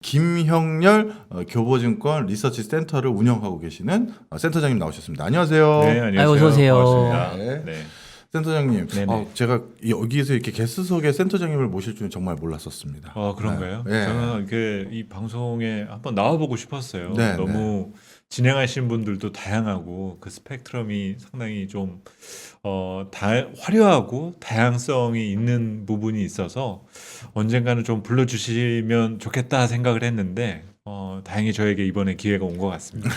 김형렬 교보증권 리서치 센터를 운영하고 계시는 센터장님 나오셨습니다. 안녕하세요. 네, 안녕하세요. 어서 오세요. 반갑습니다. 네. 네. 센터장님, 네네. 제가 여기에서 이렇게 게스트석에 센터장님을 모실 줄은 정말 몰랐었습니다. 그런가요? 네. 저는 이 방송에 한번 나와보고 싶었어요. 네, 너무 진행하시는 분들도 다양하고 그 스펙트럼이 상당히 좀 화려하고 다양성이 있는 부분이 있어서 언젠가는 좀 불러주시면 좋겠다 생각을 했는데 다행히 저에게 이번에 기회가 온 것 같습니다.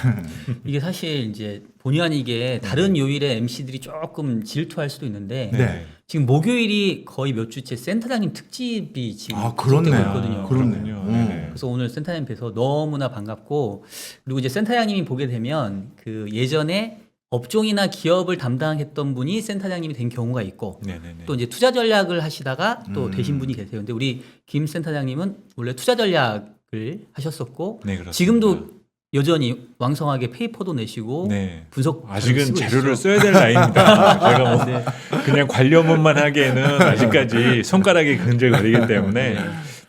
이게 사실 이제 본의 아니게 다른 요일에 MC들이 조금 질투할 수도 있는데 네. 지금 목요일이 거의 몇 주째 센터장님 특집이 지금 그렇네. 계속되고 있거든요. 그렇군요. 네네. 그래서 오늘 센터장님 뵈서 너무나 반갑고, 그리고 이제 센터장님이 보게 되면 그 예전에 업종이나 기업을 담당했던 분이 센터장님이 된 경우가 있고, 네네네. 또 이제 투자 전략을 하시다가 또 되신 분이 계세요. 근데 우리 김 센터장님은 원래 투자 전략을 하셨었고, 네, 그렇습니다. 지금도 여전히 왕성하게 페이퍼도 내시고 네. 분석 아직은 쓰고 자료를 계시죠. 써야 될 나이입니다. 제가 뭐 네. 그냥 관료문만 하기에는 아직까지 손가락이 근질거리기 때문에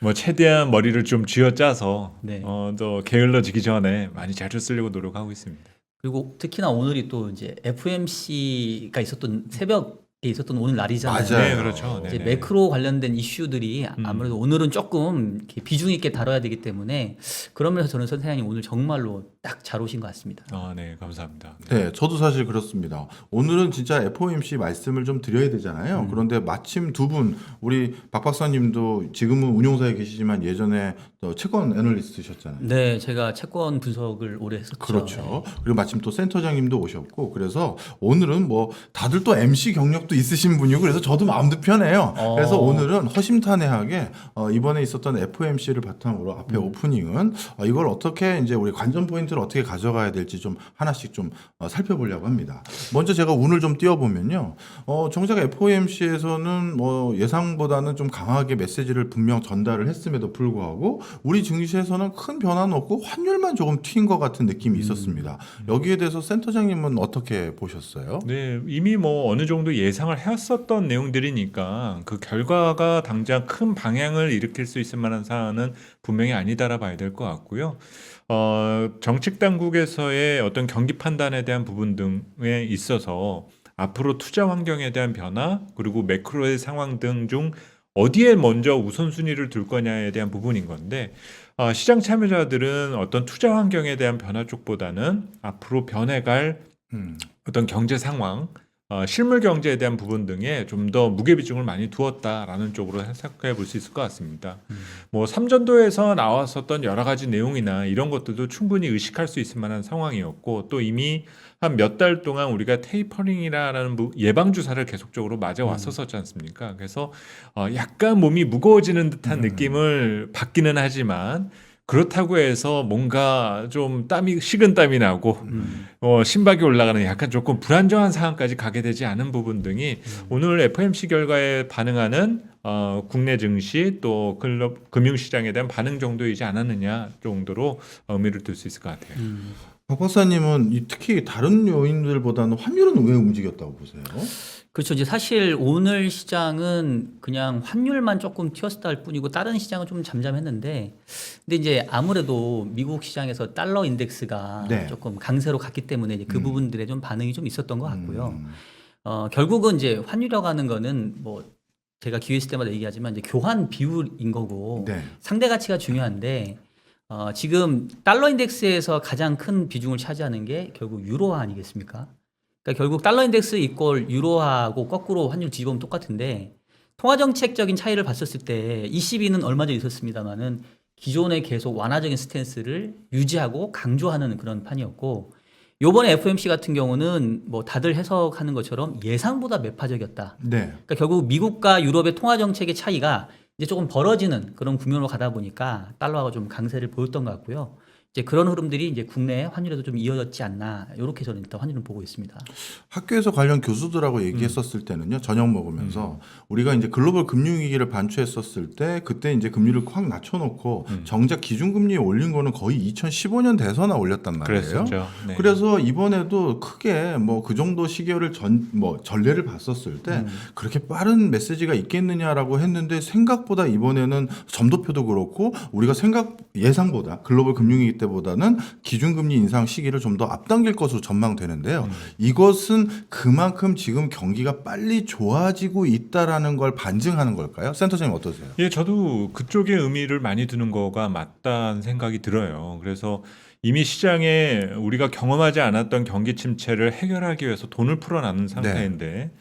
뭐 최대한 머리를 좀 쥐어짜서 네. 더 게을러지기 전에 많이 자료 쓰려고 노력하고 있습니다. 그리고 특히나 오늘이 또 이제 FOMC가 있었던 새벽에 있었던 오늘 날이잖아요. 맞아요. 네, 그렇죠. 이제 네네. 매크로 관련된 이슈들이 아무래도 오늘은 조금 이렇게 비중 있게 다뤄야 되기 때문에, 그러면서 저는 선생님 오늘 정말로 딱 잘 오신 것 같습니다. 네, 감사합니다. 네, 저도 사실 그렇습니다. 오늘은 진짜 FOMC 말씀을 좀 드려야 되잖아요. 그런데 마침 두 분, 우리 박 박사님도 지금은 운용사에 계시지만 예전에 채권 애널리스트셨잖아요. 네, 제가 채권 분석을 오래 했었죠. 그렇죠. 그리고 마침 또 센터장님도 오셨고, 그래서 오늘은 뭐 다들 또 MC 경력도 있으신 분이고, 그래서 저도 마음도 편해요. 그래서 오늘은 허심탄회하게 이번에 있었던 FOMC를 바탕으로 앞에 오프닝은 이걸 어떻게 이제 우리 관전 포인트를 어떻게 가져가야 될지 좀 하나씩 좀 살펴보려고 합니다. 먼저 제가 운을 좀 띄워보면요. 정작 FOMC에서는 뭐 예상보다는 좀 강하게 메시지를 분명 전달을 했음에도 불구하고 우리 증시에서는 큰 변화는 없고 환율만 조금 튄 것 같은 느낌이 있었습니다. 여기에 대해서 센터장님은 어떻게 보셨어요? 네, 이미 뭐 어느 정도 예상을 해왔었던 내용들이니까 그 결과가 당장 큰 방향을 일으킬 수 있을 만한 사안은 분명히 아니다라 봐야 될 것 같고요. 정책 당국에서의 어떤 경기 판단에 대한 부분 등에 있어서 앞으로 투자 환경에 대한 변화, 그리고 매크로의 상황 등 중 어디에 먼저 우선순위를 둘 거냐에 대한 부분인 건데, 시장 참여자들은 어떤 투자 환경에 대한 변화 쪽보다는 앞으로 변해갈 어떤 경제 상황, 실물 경제에 대한 부분 등에 좀 더 무게 비중을 많이 두었다라는 쪽으로 해석해 볼 수 있을 것 같습니다. 뭐 삼전도에서 나왔었던 여러 가지 내용이나 이런 것들도 충분히 의식할 수 있을 만한 상황이었고, 또 이미 한 몇 달 동안 우리가 테이퍼링이라는 예방 주사를 계속적으로 맞아 왔었지 않습니까? 그래서 약간 몸이 무거워지는 듯한 느낌을 받기는 하지만, 그렇다고 해서 뭔가 좀 식은 땀이 나고 심박이 올라가는 약간 조금 불안정한 상황까지 가게 되지 않은 부분 등이 오늘 FOMC 결과에 반응하는 국내 증시 또 금융시장에 대한 반응 정도이지 않았느냐 정도로 의미를 둘 수 있을 것 같아요. 박 박사님은 특히 다른 요인들보다는 환율은 왜 움직였다고 보세요? 그렇죠. 이제 사실 오늘 시장은 그냥 환율만 조금 튀었다 할 뿐이고 다른 시장은 좀 잠잠했는데, 근데 이제 아무래도 미국 시장에서 달러 인덱스가 네. 조금 강세로 갔기 때문에 이제 그 부분들에 좀 반응이 좀 있었던 것 같고요. 결국은 이제 환율이라고 하는 거는 뭐 제가 기회 있을 때마다 얘기하지만 이제 교환 비율인 거고 네. 상대 가치가 중요한데, 지금 달러 인덱스에서 가장 큰 비중을 차지하는 게 결국 유로화 아니겠습니까? 그러니까 결국 달러 인덱스 이꼴 유로하고 거꾸로 환율 뒤집으면 똑같은데, 통화 정책적인 차이를 봤었을 때 ECB는 얼마 전에 있었습니다만은 기존의 계속 완화적인 스탠스를 유지하고 강조하는 그런 판이었고, 요번에 FOMC 같은 경우는 뭐 다들 해석하는 것처럼 예상보다 매파적이었다. 네. 그러니까 결국 미국과 유럽의 통화 정책의 차이가 이제 조금 벌어지는 그런 국면으로 가다 보니까 달러가 좀 강세를 보였던 것 같고요. 이제 그런 흐름들이 이제 국내 환율에도 좀 이어졌지 않나 이렇게 저는 일단 환율을 보고 있습니다. 학교에서 관련 교수들하고 얘기했었을 때는요, 저녁 먹으면서 우리가 이제 글로벌 금융위기를 반추했었을 때 그때 이제 금리를 확 낮춰놓고 정작 기준금리 올린 거는 거의 2015년 돼서나 올렸단 말이에요. 그랬었죠. 네. 그래서 이번에도 크게 뭐 그 정도 시기를 전례를 봤었을 때 그렇게 빠른 메시지가 있겠느냐라고 했는데 생각보다 이번에는 점도표도 그렇고 우리가 예상보다 글로벌 금융위기 때보다는 기준금리 인상 시기를 좀 더 앞당길 것으로 전망되는데요. 이것은 그만큼 지금 경기가 빨리 좋아지고 있다라는 걸 반증하는 걸까요? 센터장님 어떠세요? 예, 저도 그쪽의 의미를 많이 두는 거가 맞다는 생각이 들어요. 그래서 이미 시장에 우리가 경험하지 않았던 경기 침체를 해결하기 위해서 돈을 풀어놨는 상태인데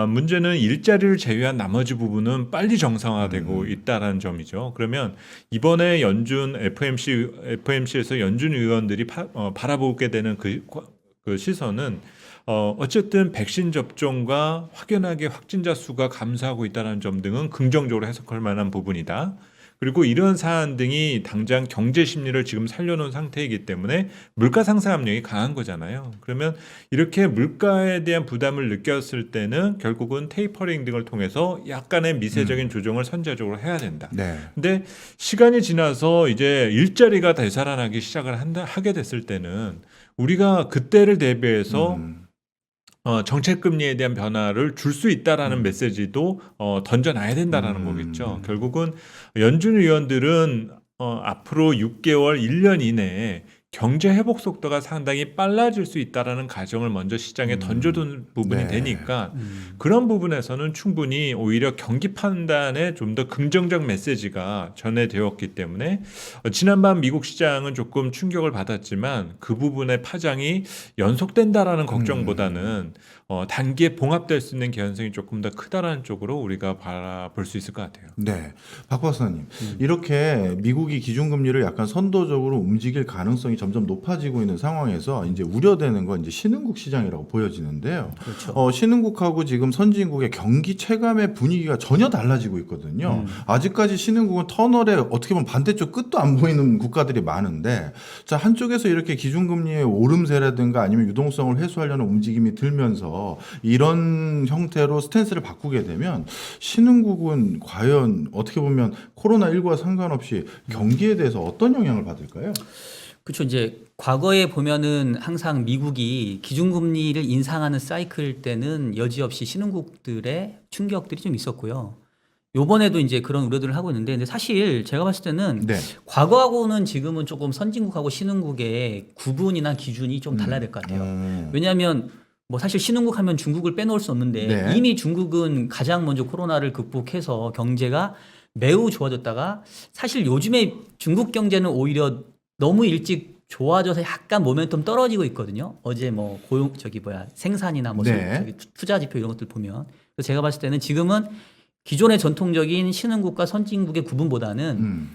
문제는 일자리를 제외한 나머지 부분은 빨리 정상화되고 있다라는 점이죠. 그러면 이번에 연준 FOMC에서 연준 의원들이 바라보게 되는 그 시선은 어쨌든 백신 접종과 확연하게 확진자 수가 감소하고 있다는 점 등은 긍정적으로 해석할 만한 부분이다. 그리고 이런 사안 등이 당장 경제 심리를 지금 살려놓은 상태이기 때문에 물가 상승 압력이 강한 거잖아요. 그러면 이렇게 물가에 대한 부담을 느꼈을 때는 결국은 테이퍼링 등을 통해서 약간의 미세적인 조정을 선제적으로 해야 된다. 네. 근데 시간이 지나서 이제 일자리가 되살아나기 시작을 하게 됐을 때는 우리가 그때를 대비해서 정책금리에 대한 변화를 줄 수 있다라는 메시지도 던져놔야 된다라는 거겠죠. 결국은 연준 의원들은 앞으로 6개월, 1년 이내에 경제 회복 속도가 상당히 빨라질 수 있다라는 가정을 먼저 시장에 던져둔 부분이 네. 되니까 그런 부분에서는 충분히 오히려 경기 판단에 좀 더 긍정적 메시지가 전해되었기 때문에 지난밤 미국 시장은 조금 충격을 받았지만 그 부분의 파장이 연속된다라는 걱정보다는 단기에 봉합될 수 있는 개연성이 조금 더 크다라는 쪽으로 우리가 바라볼 수 있을 것 같아요. 네, 박 박사님 이렇게 미국이 기준금리를 약간 선도적으로 움직일 가능성이 점점 높아지고 있는 상황에서 이제 우려되는 건 이제 신흥국 시장이라고 보여지는데요. 그렇죠. 신흥국하고 지금 선진국의 경기 체감의 분위기가 전혀 달라지고 있거든요. 아직까지 신흥국은 터널의 어떻게 보면 반대쪽 끝도 안 보이는 국가들이 많은데, 자 한쪽에서 이렇게 기준금리의 오름세라든가 아니면 유동성을 회수하려는 움직임이 들면서 이런 형태로 스탠스를 바꾸게 되면 신흥국은 과연 어떻게 보면 코로나19와 상관없이 경기에 대해서 어떤 영향을 받을까요? 그렇죠. 이제 과거에 보면은 항상 미국이 기준금리를 인상하는 사이클 때는 여지없이 신흥국들의 충격들이 좀 있었고요. 요번에도 이제 그런 우려들을 하고 있는데, 근데 사실 제가 봤을 때는 네. 과거하고는 지금은 조금 선진국하고 신흥국의 구분이나 기준이 좀 달라야 될 것 같아요. 왜냐하면 뭐 사실 신흥국 하면 중국을 빼놓을 수 없는데 네. 이미 중국은 가장 먼저 코로나를 극복해서 경제가 매우 좋아졌다가 사실 요즘에 중국 경제는 오히려 너무 일찍 좋아져서 약간 모멘텀 떨어지고 있거든요. 어제 뭐 생산이나 뭐 네. 투자 지표 이런 것들 보면. 그래서 제가 봤을 때는 지금은 기존의 전통적인 신흥국과 선진국의 구분보다는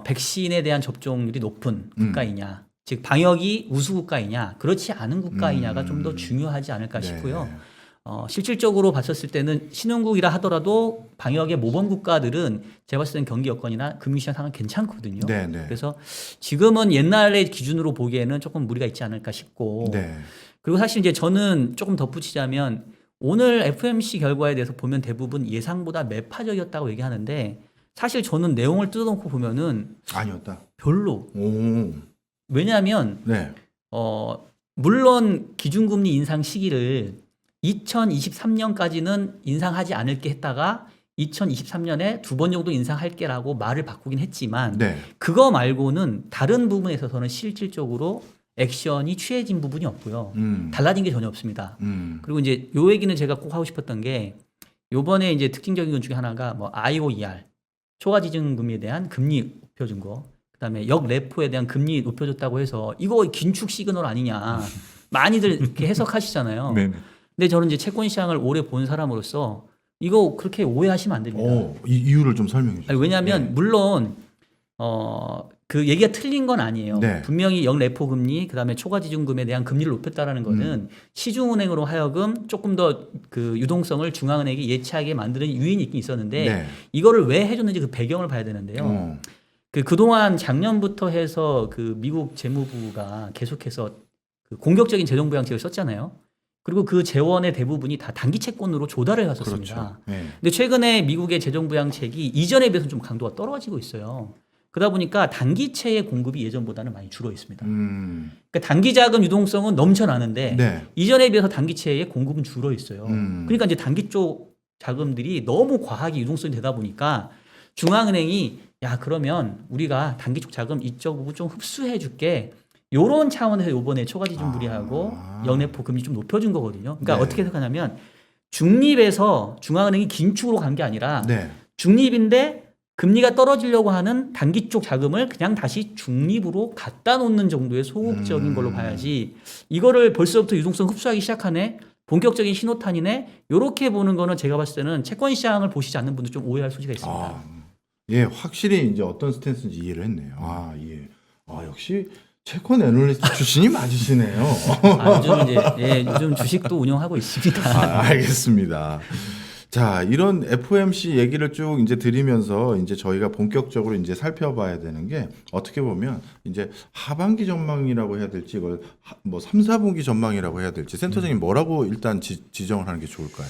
백신에 대한 접종률이 높은 국가이냐, 즉 방역이 우수 국가이냐, 그렇지 않은 국가이냐가 좀 더 중요하지 않을까 싶고요. 실질적으로 봤었을 때는 신흥국이라 하더라도 방역의 모범 국가들은 제가 봤을 때는 경기 여건이나 금융시장 상황 괜찮거든요. 네, 네. 그래서 지금은 옛날의 기준으로 보기에는 조금 무리가 있지 않을까 싶고, 네. 그리고 사실 이제 저는 조금 덧붙이자면 오늘 FOMC 결과에 대해서 보면 대부분 예상보다 매파적이었다고 얘기하는데, 사실 저는 내용을 뜯어놓고 보면은 아니었다. 별로. 오. 왜냐하면 네. 물론 기준금리 인상 시기를 2023년까지는 인상하지 않을게 했다가 2023년에 2번 정도 인상할게라고 말을 바꾸긴 했지만 네. 그거 말고는 다른 부분에 있어서는 실질적으로 액션이 취해진 부분이 없고요. 달라진 게 전혀 없습니다. 그리고 이제 요 얘기는 제가 꼭 하고 싶었던 게, 요번에 이제 특징적인 것 중에 하나가 뭐 IOER, 초과지정금리에 대한 금리 높여준 거, 그다음에 역레포에 대한 금리 높여줬다고 해서 이거 긴축 시그널 아니냐 많이들 이렇게 해석하시잖아요. 네. 근데 저는 이제 채권 시장을 오래 본 사람으로서 이거 그렇게 오해하시면 안 됩니다. 이유를 좀 설명해 주세요. 아니, 왜냐하면 물론 그 얘기가 틀린 건 아니에요. 네. 분명히 역레포 금리, 그다음에 초과지중금에 대한 금리를 높였다라는 거는 시중은행으로 하여금 조금 더 그 유동성을 중앙은행이 예치하게 만드는 유인이 있긴 있었는데 네. 이거를 왜 해줬는지 그 배경을 봐야 되는데요. 그동안 작년부터 해서 그 미국 재무부가 계속해서 그 공격적인 재정 부양책을 썼잖아요. 그리고 그 재원의 대부분이 다 단기 채권으로 조달을 해왔었습니다. 그렇죠. 네. 근데 최근에 미국의 재정 부양책이 이전에 비해서 좀 강도가 떨어지고 있어요. 그러다 보니까 단기채의 공급이 예전보다는 많이 줄어 있습니다. 그러니까 단기 자금 유동성은 넘쳐나는데 네. 이전에 비해서 단기채의 공급은 줄어 있어요. 음. 그러니까 이제 단기 쪽 자금들이 너무 과하게 유동성이 되다 보니까 중앙은행이 야 그러면 우리가 단기 쪽 자금 이쪽 부분 좀 흡수해 줄게. 요런 차원에서 요번에 초과지준부리하고 연내포 금리 좀 높여준 거거든요. 그러니까 네. 어떻게 생각하냐면 중립에서 중앙은행이 긴축으로 간 게 아니라 네. 중립인데 금리가 떨어지려고 하는 단기 쪽 자금을 그냥 다시 중립으로 갖다 놓는 정도의 소극적인 걸로 봐야지 이거를 벌써부터 유동성 흡수하기 시작하네 본격적인 신호탄이네 요렇게 보는 거는 제가 봤을 때는 채권 시장을 보시지 않는 분들 좀 오해할 소지가 있습니다. 예, 확실히 이제 어떤 스탠스인지 이해를 했네요. 예. 역시 채권 애널리스트 출신이 맞으시네요. 요즘 이제 요즘 주식도 운영하고 있습니다. 알겠습니다. 자, 이런 FOMC 얘기를 쭉 이제 드리면서 이제 저희가 본격적으로 이제 살펴봐야 되는 게 어떻게 보면 이제 하반기 전망이라고 해야 될지 이걸 뭐 3, 4분기 전망이라고 해야 될지 센터장님 뭐라고 일단 지정을 하는 게 좋을까요?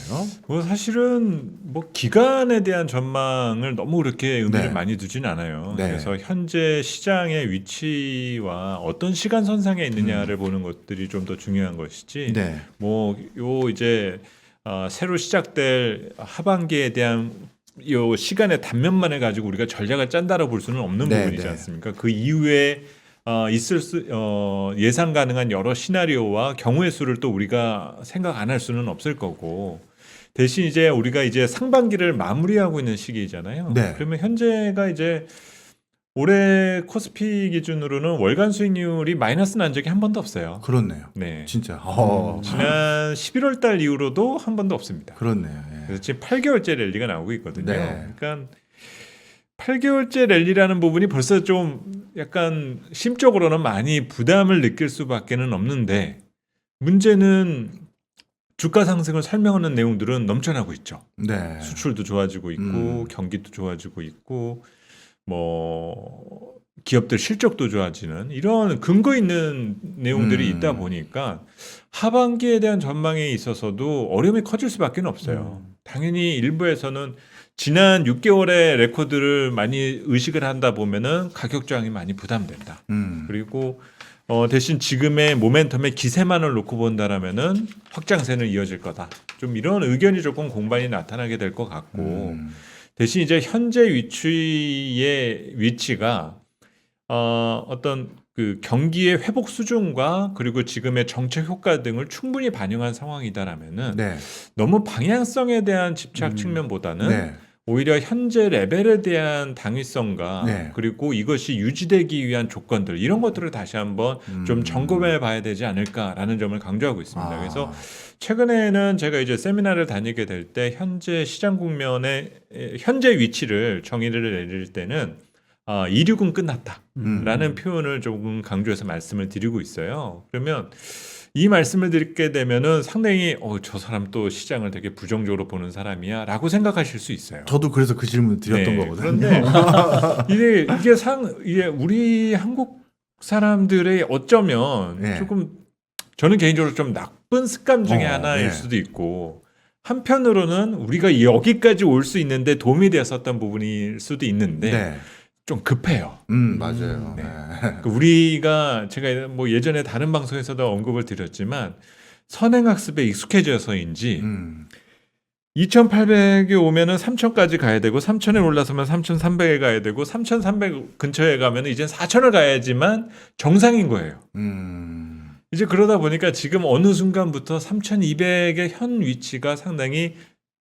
뭐 사실은 뭐 기간에 대한 전망을 너무 그렇게 의미를 네. 많이 두진 않아요. 네. 그래서 현재 시장의 위치와 어떤 시간 선상에 있느냐를 보는 것들이 좀 더 중요한 것이지. 네. 뭐 요 이제 새로 시작될 하반기에 대한 요 시간의 단면만을 가지고 우리가 전략을 짠다고 볼 수는 없는 네, 부분이지 네. 않습니까? 그 이후에 예상 가능한 여러 시나리오와 경우의 수를 또 우리가 생각 안 할 수는 없을 거고 대신 이제 우리가 이제 상반기를 마무리하고 있는 시기잖아요. 네. 그러면 현재가 이제 올해 코스피 기준으로는 월간 수익률이 마이너스 난 적이 한 번도 없어요. 그렇네요. 네. 진짜. 지난 11월 달 이후로도 한 번도 없습니다. 그렇네요. 예. 그래서 지금 8개월째 랠리가 나오고 있거든요. 네. 그러니까 8개월째 랠리라는 부분이 벌써 좀 약간 심적으로는 많이 부담을 느낄 수밖에는 없는데 문제는 주가 상승을 설명하는 내용들은 넘쳐나고 있죠. 네. 수출도 좋아지고 있고 경기도 좋아지고 있고 뭐 기업들 실적도 좋아지는 이런 근거 있는 내용들이 있다 보니까 하반기에 대한 전망에 있어서도 어려움이 커질 수밖에 없어요. 당연히 일부에서는 지난 6개월의 레코드를 많이 의식을 한다 보면은 가격 저항이 많이 부담된다. 그리고 대신 지금의 모멘텀의 기세만을 놓고 본다라면은 확장세는 이어질 거다. 좀 이런 의견이 조금 공반이 나타나게 될 것 같고 대신 이제 현재 위치가 어떤 그 경기의 회복 수준과 그리고 지금의 정책 효과 등을 충분히 반영한 상황이다라면은 네. 너무 방향성에 대한 집착 측면보다는 네. 오히려 현재 레벨에 대한 당위성과 네. 그리고 이것이 유지되기 위한 조건들 이런 것들을 다시 한번 좀 점검해 봐야 되지 않을까라는 점을 강조하고 있습니다. 그래서 최근에는 제가 이제 세미나를 다니게 될 때 현재 시장 국면의 현재 위치를 정의를 내릴 때는 이륙은 끝났다라는 표현을 조금 강조해서 말씀을 드리고 있어요. 그러면 이 말씀을 드리게 되면은 상당히 저 사람 또 시장을 되게 부정적으로 보는 사람이야라고 생각하실 수 있어요. 저도 그래서 그 질문 드렸던 네, 거거든요. 그런데 이게 우리 한국 사람들의 어쩌면 네. 조금 저는 개인적으로 좀 나쁜 습관 중에 하나일 네. 수도 있고 한편으로는 우리가 여기까지 올 수 있는데 도움이 되었었던 부분일 수도 있는데 네. 좀 급해요. 맞아요. 네. 네. 우리가 제가 뭐 예전에 다른 방송에서도 언급을 드렸지만 선행학습에 익숙해져서인지 2800에 오면은 3000까지 가야 되고 3000에 올라서면 3300에 가야 되고 3300 근처에 가면 이제 4000을 가야지만 정상인 거예요. 이제 그러다 보니까 지금 어느 순간부터 3200의 현 위치가 상당히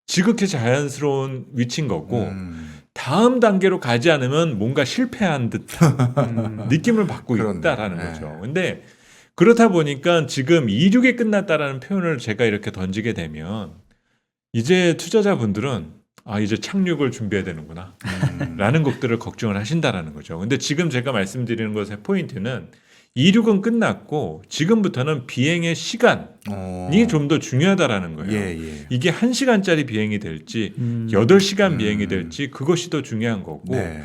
지극히 자연스러운 위치인 거고 다음 단계로 가지 않으면 뭔가 실패한 듯한 느낌을 받고 그렇네. 있다라는 네. 거죠. 근데 그렇다 보니까 지금 이륙이 끝났다라는 표현을 제가 이렇게 던지게 되면 이제 투자자분들은 이제 착륙을 준비해야 되는구나 라는 것들을 걱정을 하신다라는 거죠. 근데 지금 제가 말씀드리는 것의 포인트는 이륙은 끝났고 지금부터는 비행의 시간이 좀 더 중요하다라는 거예요. 예. 이게 1시간짜리 비행이 될지 8시간 비행이 될지 그것이 더 중요한 거고 네.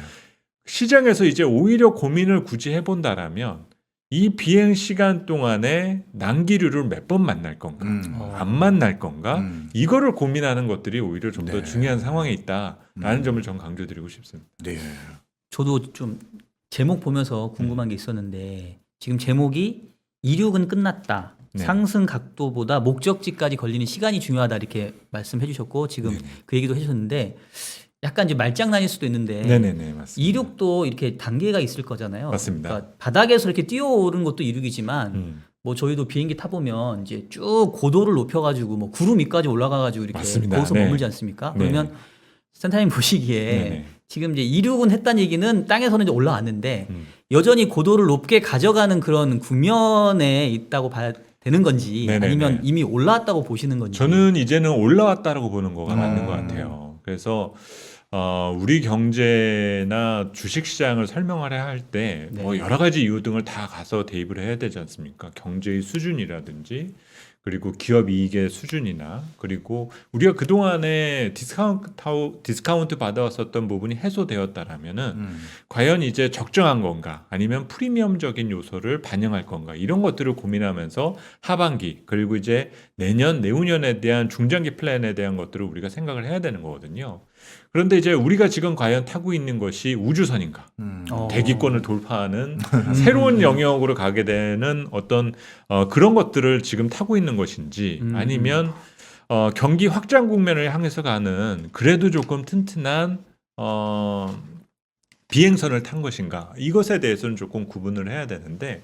시장에서 이제 오히려 고민을 굳이 해본다라면 이 비행 시간 동안에 난기류를 몇 번 만날 건가, 안 만날 건가, 이거를 고민하는 것들이 오히려 좀 더 네. 중요한 상황에 있다라는 점을 전 강조드리고 싶습니다. 네. 저도 좀 제목 보면서 궁금한 게 있었는데 지금 제목이 이륙은 끝났다. 네. 상승 각도보다 목적지까지 걸리는 시간이 중요하다 이렇게 말씀해 주셨고 지금 네네. 그 얘기도 해주셨는데 약간 이제 말장난일 수도 있는데 네네네, 맞습니다. 이륙도 이렇게 단계가 있을 거잖아요. 맞습니다. 그러니까 바닥에서 이렇게 뛰어오른 것도 이륙이지만 뭐 저희도 비행기 타보면 이제 쭉 고도를 높여가지고 뭐 구름 위까지 올라가가지고 이렇게 맞습니다. 거기서 네. 머물지 않습니까? 네. 그러면 센터님 보시기에 네네. 지금 이제 이륙은 했다는 얘기는 땅에서는 이제 올라왔는데 여전히 고도를 높게 가져가는 그런 국면에 있다고 봐야 되는 건지 네네네. 아니면 이미 올라왔다고 보시는 건지. 저는 이제는 올라왔다라고 보는 거가 맞는 것 같아요. 그래서 우리 경제나 주식시장을 설명하려 할 때 뭐 네. 여러 가지 이유 등을 다 가서 대입을 해야 되지 않습니까? 경제의 수준이라든지 그리고 기업 이익의 수준이나 그리고 우리가 그동안에 디스카운트 받아왔었던 부분이 해소되었다라면은 과연 이제 적정한 건가 아니면 프리미엄적인 요소를 반영할 건가 이런 것들을 고민하면서 하반기 그리고 이제 내년 내후년에 대한 중장기 플랜에 대한 것들을 우리가 생각을 해야 되는 거거든요. 그런데 이제 우리가 지금 과연 타고 있는 것이 우주선인가? 대기권을 돌파하는 새로운 영역으로 가게 되는 어떤 그런 것들을 지금 타고 있는 것인지 아니면 경기 확장 국면을 향해서 가는 그래도 조금 튼튼한 비행선을 탄 것인가 이것에 대해서는 조금 구분을 해야 되는데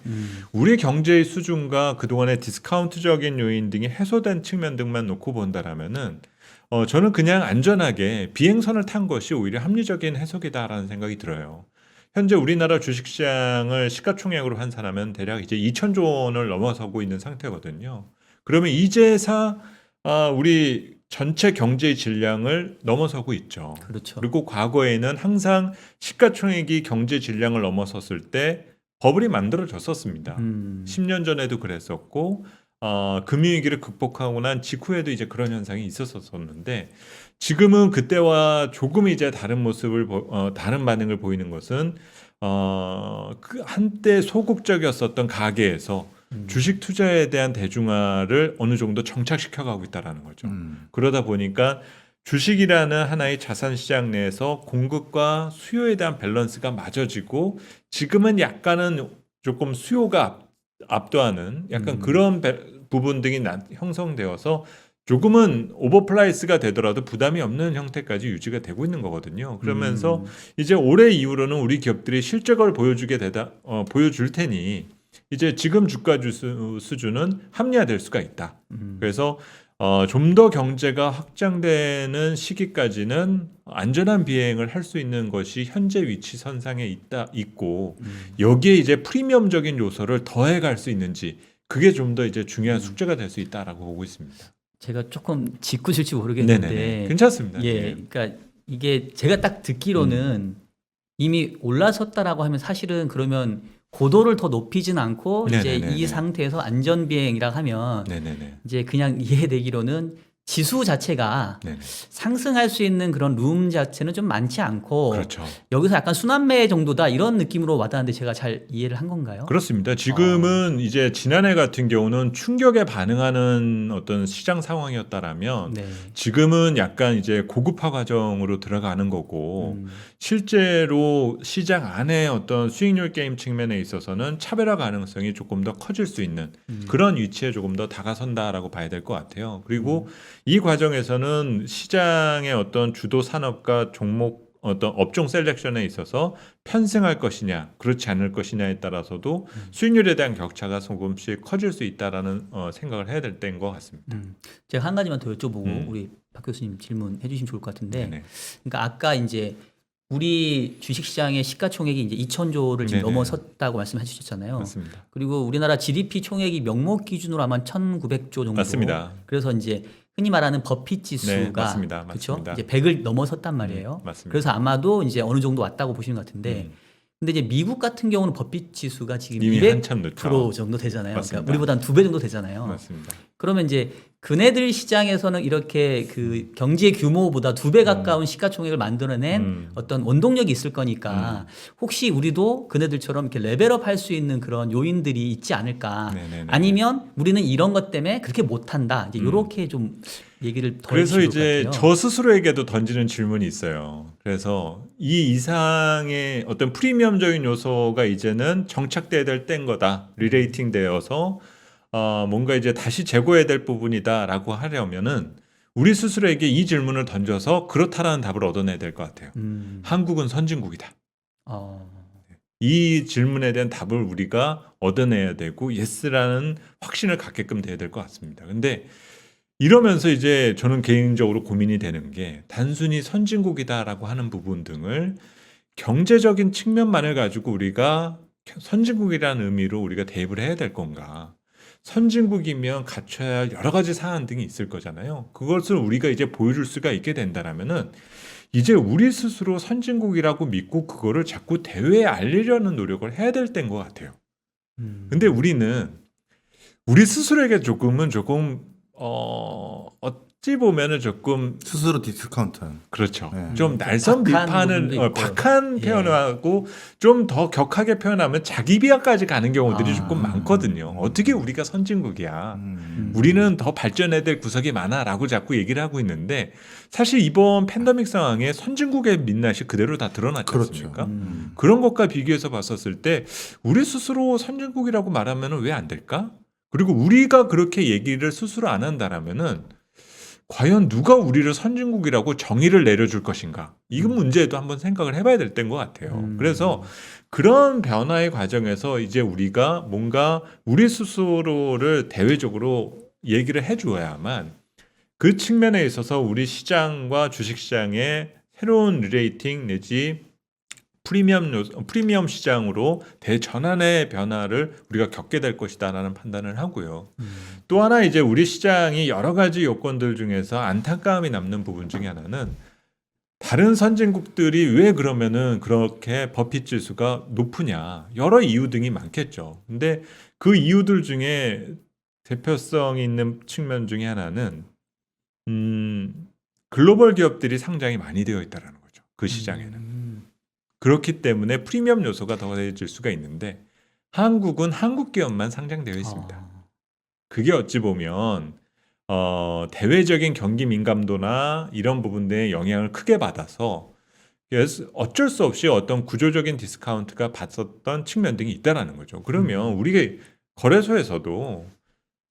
우리 경제의 수준과 그동안의 디스카운트적인 요인 등이 해소된 측면 등만 놓고 본다라면은 저는 그냥 안전하게 비행선을 탄 것이 오히려 합리적인 해석이다라는 생각이 들어요. 현재 우리나라 주식시장을 시가총액으로 환산하면 대략 이제 2천조 원을 넘어서고 있는 상태거든요. 그러면 이제서 우리 전체 경제의 질량을 넘어서고 있죠. 그렇죠. 그리고 과거에는 항상 시가총액이 경제 질량을 넘어섰을 때 버블이 만들어졌었습니다. 10년 전에도 그랬었고 금융위기를 극복하고 난 직후에도 이제 그런 현상이 있었었는데 지금은 그때와 조금 이제 다른 모습을 다른 반응을 보이는 것은 그 한때 소극적이었었던 가계에서 주식 투자에 대한 대중화를 어느 정도 정착시켜 가고 있다라는 거죠. 그러다 보니까 주식이라는 하나의 자산 시장 내에서 공급과 수요에 대한 밸런스가 맞아지고 지금은 약간은 조금 수요가 압도하는 약간 그런 부분 등이 형성되어서 조금은 오버플라이스가 되더라도 부담이 없는 형태까지 유지가 되고 있는 거거든요. 그러면서 이제 올해 이후로는 우리 기업들이 실적을 보여줄 테니 이제 지금 주가 수준은 합리화될 수가 있다. 그래서 좀 더 경제가 확장되는 시기까지는 안전한 비행을 할 수 있는 것이 현재 위치 선상에 있고 여기에 이제 프리미엄적인 요소를 더해갈 수 있는지 그게 좀 더 이제 중요한 숙제가 될 수 있다라고 보고 있습니다. 제가 조금 짓궂을지 모르겠는데 네네네. 괜찮습니다. 예, 그러니까 이게 제가 딱 듣기로는 이미 올라섰다라고 하면 사실은 그러면 고도를 더 높이진 않고 이제 네네네네. 이 상태에서 안전 비행이라 하면 네네네. 이제 그냥 이해되기로는 지수 자체가 네네. 상승할 수 있는 그런 룸 자체는 좀 많지 않고 그렇죠. 여기서 약간 순환매 정도다 이런 느낌으로 와닿는데 제가 잘 이해를 한 건가요? 그렇습니다. 지금은 이제 지난해 같은 경우는 충격에 반응하는 어떤 시장 상황이었다라면 네. 지금은 약간 이제 고급화 과정으로 들어가는 거고 실제로 시장 안에 어떤 수익률 게임 측면에 있어서는 차별화 가능성이 조금 더 커질 수 있는 그런 위치에 조금 더 다가선다라고 봐야 될 것 같아요. 그리고 이 과정에서는 시장의 어떤 주도 산업과 종목 어떤 업종 셀렉션에 있어서 편승할 것이냐 그렇지 않을 것이냐에 따라서도 수익률에 대한 격차가 조금씩 커질 수 있다라는 생각을 해야 될 때인 것 같습니다. 제가 한 가지만 더 여쭤보고 우리 박 교수님 질문해 주시면 좋을 것 같은데 네네. 그러니까 아까 이제 우리 주식시장의 시가총액이 이제 2천조를 지금 네네. 넘어섰다고 말씀해 주셨잖아요. 맞습니다. 그리고 우리나라 GDP 총액이 명목 기준으로 아마 1,900조 정도. 맞습니다. 그래서 이제 흔히 말하는 버핏 지수가 네, 맞습니다. 그렇죠? 맞습니다. 이제 100을 넘어섰단 말이에요. 맞습니다. 그래서 아마도 이제 어느 정도 왔다고 보시는 것 같은데 근데 이제 미국 같은 경우는 법비 지수가 지금 이미 200% 한참 늦죠. 정도 되잖아요. 맞습니다. 그러니까 우리보다 한 2배 정도 되잖아요. 맞습니다. 그러면 이제 그네들 시장에서는 이렇게 그 경제 규모보다 2배 가까운 시가총액을 만들어낸 어떤 원동력이 있을 거니까 혹시 우리도 그네들처럼 이렇게 레벨업 할 수 있는 그런 요인들이 있지 않을까. 네네네. 아니면 우리는 이런 것 때문에 그렇게 못한다. 이제 이렇게 좀 얘기를 더 그래서 해주실 것 이제 같아요. 저 스스로에게도 던지는 질문이 있어요. 그래서 이 이상의 어떤 프리미엄적인 요소가 이제는 정착돼야 될 때인 거다. 리레이팅 되어서 뭔가 이제 다시 재고해야 될 부분이다라고 하려면은 우리 스스로에게 이 질문을 던져서 그렇다라는 답을 얻어내야 될 것 같아요. 한국은 선진국이다. 이 질문에 대한 답을 우리가 얻어내야 되고 예스라는 확신을 갖게끔 돼야 될 것 같습니다. 근데 이러면서 이제 저는 개인적으로 고민이 되는 게 단순히 선진국이다라고 하는 부분 등을 경제적인 측면만을 가지고 우리가 선진국이라는 의미로 우리가 대입을 해야 될 건가? 선진국이면 갖춰야 할 여러 가지 사안 등이 있을 거잖아요. 그것을 우리가 이제 보여줄 수가 있게 된다라면은 이제 우리 스스로 선진국이라고 믿고 그거를 자꾸 대외에 알리려는 노력을 해야 될 때인 것 같아요. 근데 우리는 우리 스스로에게 조금 어찌 보면은 조금 스스로 디스카운트한. 그렇죠. 네. 좀 날선 박한 비판을 부분도 있고. 박한 예. 표현하고 좀 더 격하게 표현하면 자기 비하까지 가는 경우들이 조금 많거든요. 어떻게 우리가 선진국이야? 우리는 더 발전해야 될 구석이 많아라고 자꾸 얘기를 하고 있는데 사실 이번 팬데믹 상황에 선진국의 민낯이 그대로 다 드러났지 그렇죠. 않습니까? 그런 것과 비교해서 봤었을 때 우리 스스로 선진국이라고 말하면 왜 안 될까? 그리고 우리가 그렇게 얘기를 스스로 안 한다라면은 과연 누가 우리를 선진국이라고 정의를 내려줄 것인가? 이 문제도 한번 생각을 해봐야 될 때인 것 같아요. 그래서 그런 변화의 과정에서 이제 우리가 뭔가 우리 스스로를 대외적으로 얘기를 해줘야만 그 측면에 있어서 우리 시장과 주식시장의 새로운 리레이팅 내지 프리미엄 시장으로 대전환의 변화를 우리가 겪게 될 것이다라는 판단을 하고요. 또 하나 이제 우리 시장이 여러 가지 요건들 중에서 안타까움이 남는 부분 중에 하나는 다른 선진국들이 왜 그러면은 그렇게 버핏 지수가 높으냐 여러 이유 등이 많겠죠. 근데 그 이유들 중에 대표성이 있는 측면 중에 하나는 글로벌 기업들이 상장이 많이 되어 있다라는 거죠. 그 시장에는. 그렇기 때문에 프리미엄 요소가 더해질 수가 있는데 한국은 한국 기업만 상장되어 있습니다. 그게 어찌 보면 대외적인 경기 민감도나 이런 부분에 영향을 크게 받아서 어쩔 수 없이 어떤 구조적인 디스카운트가 받았던 측면 등이 있다라는 거죠. 그러면 우리 거래소에서도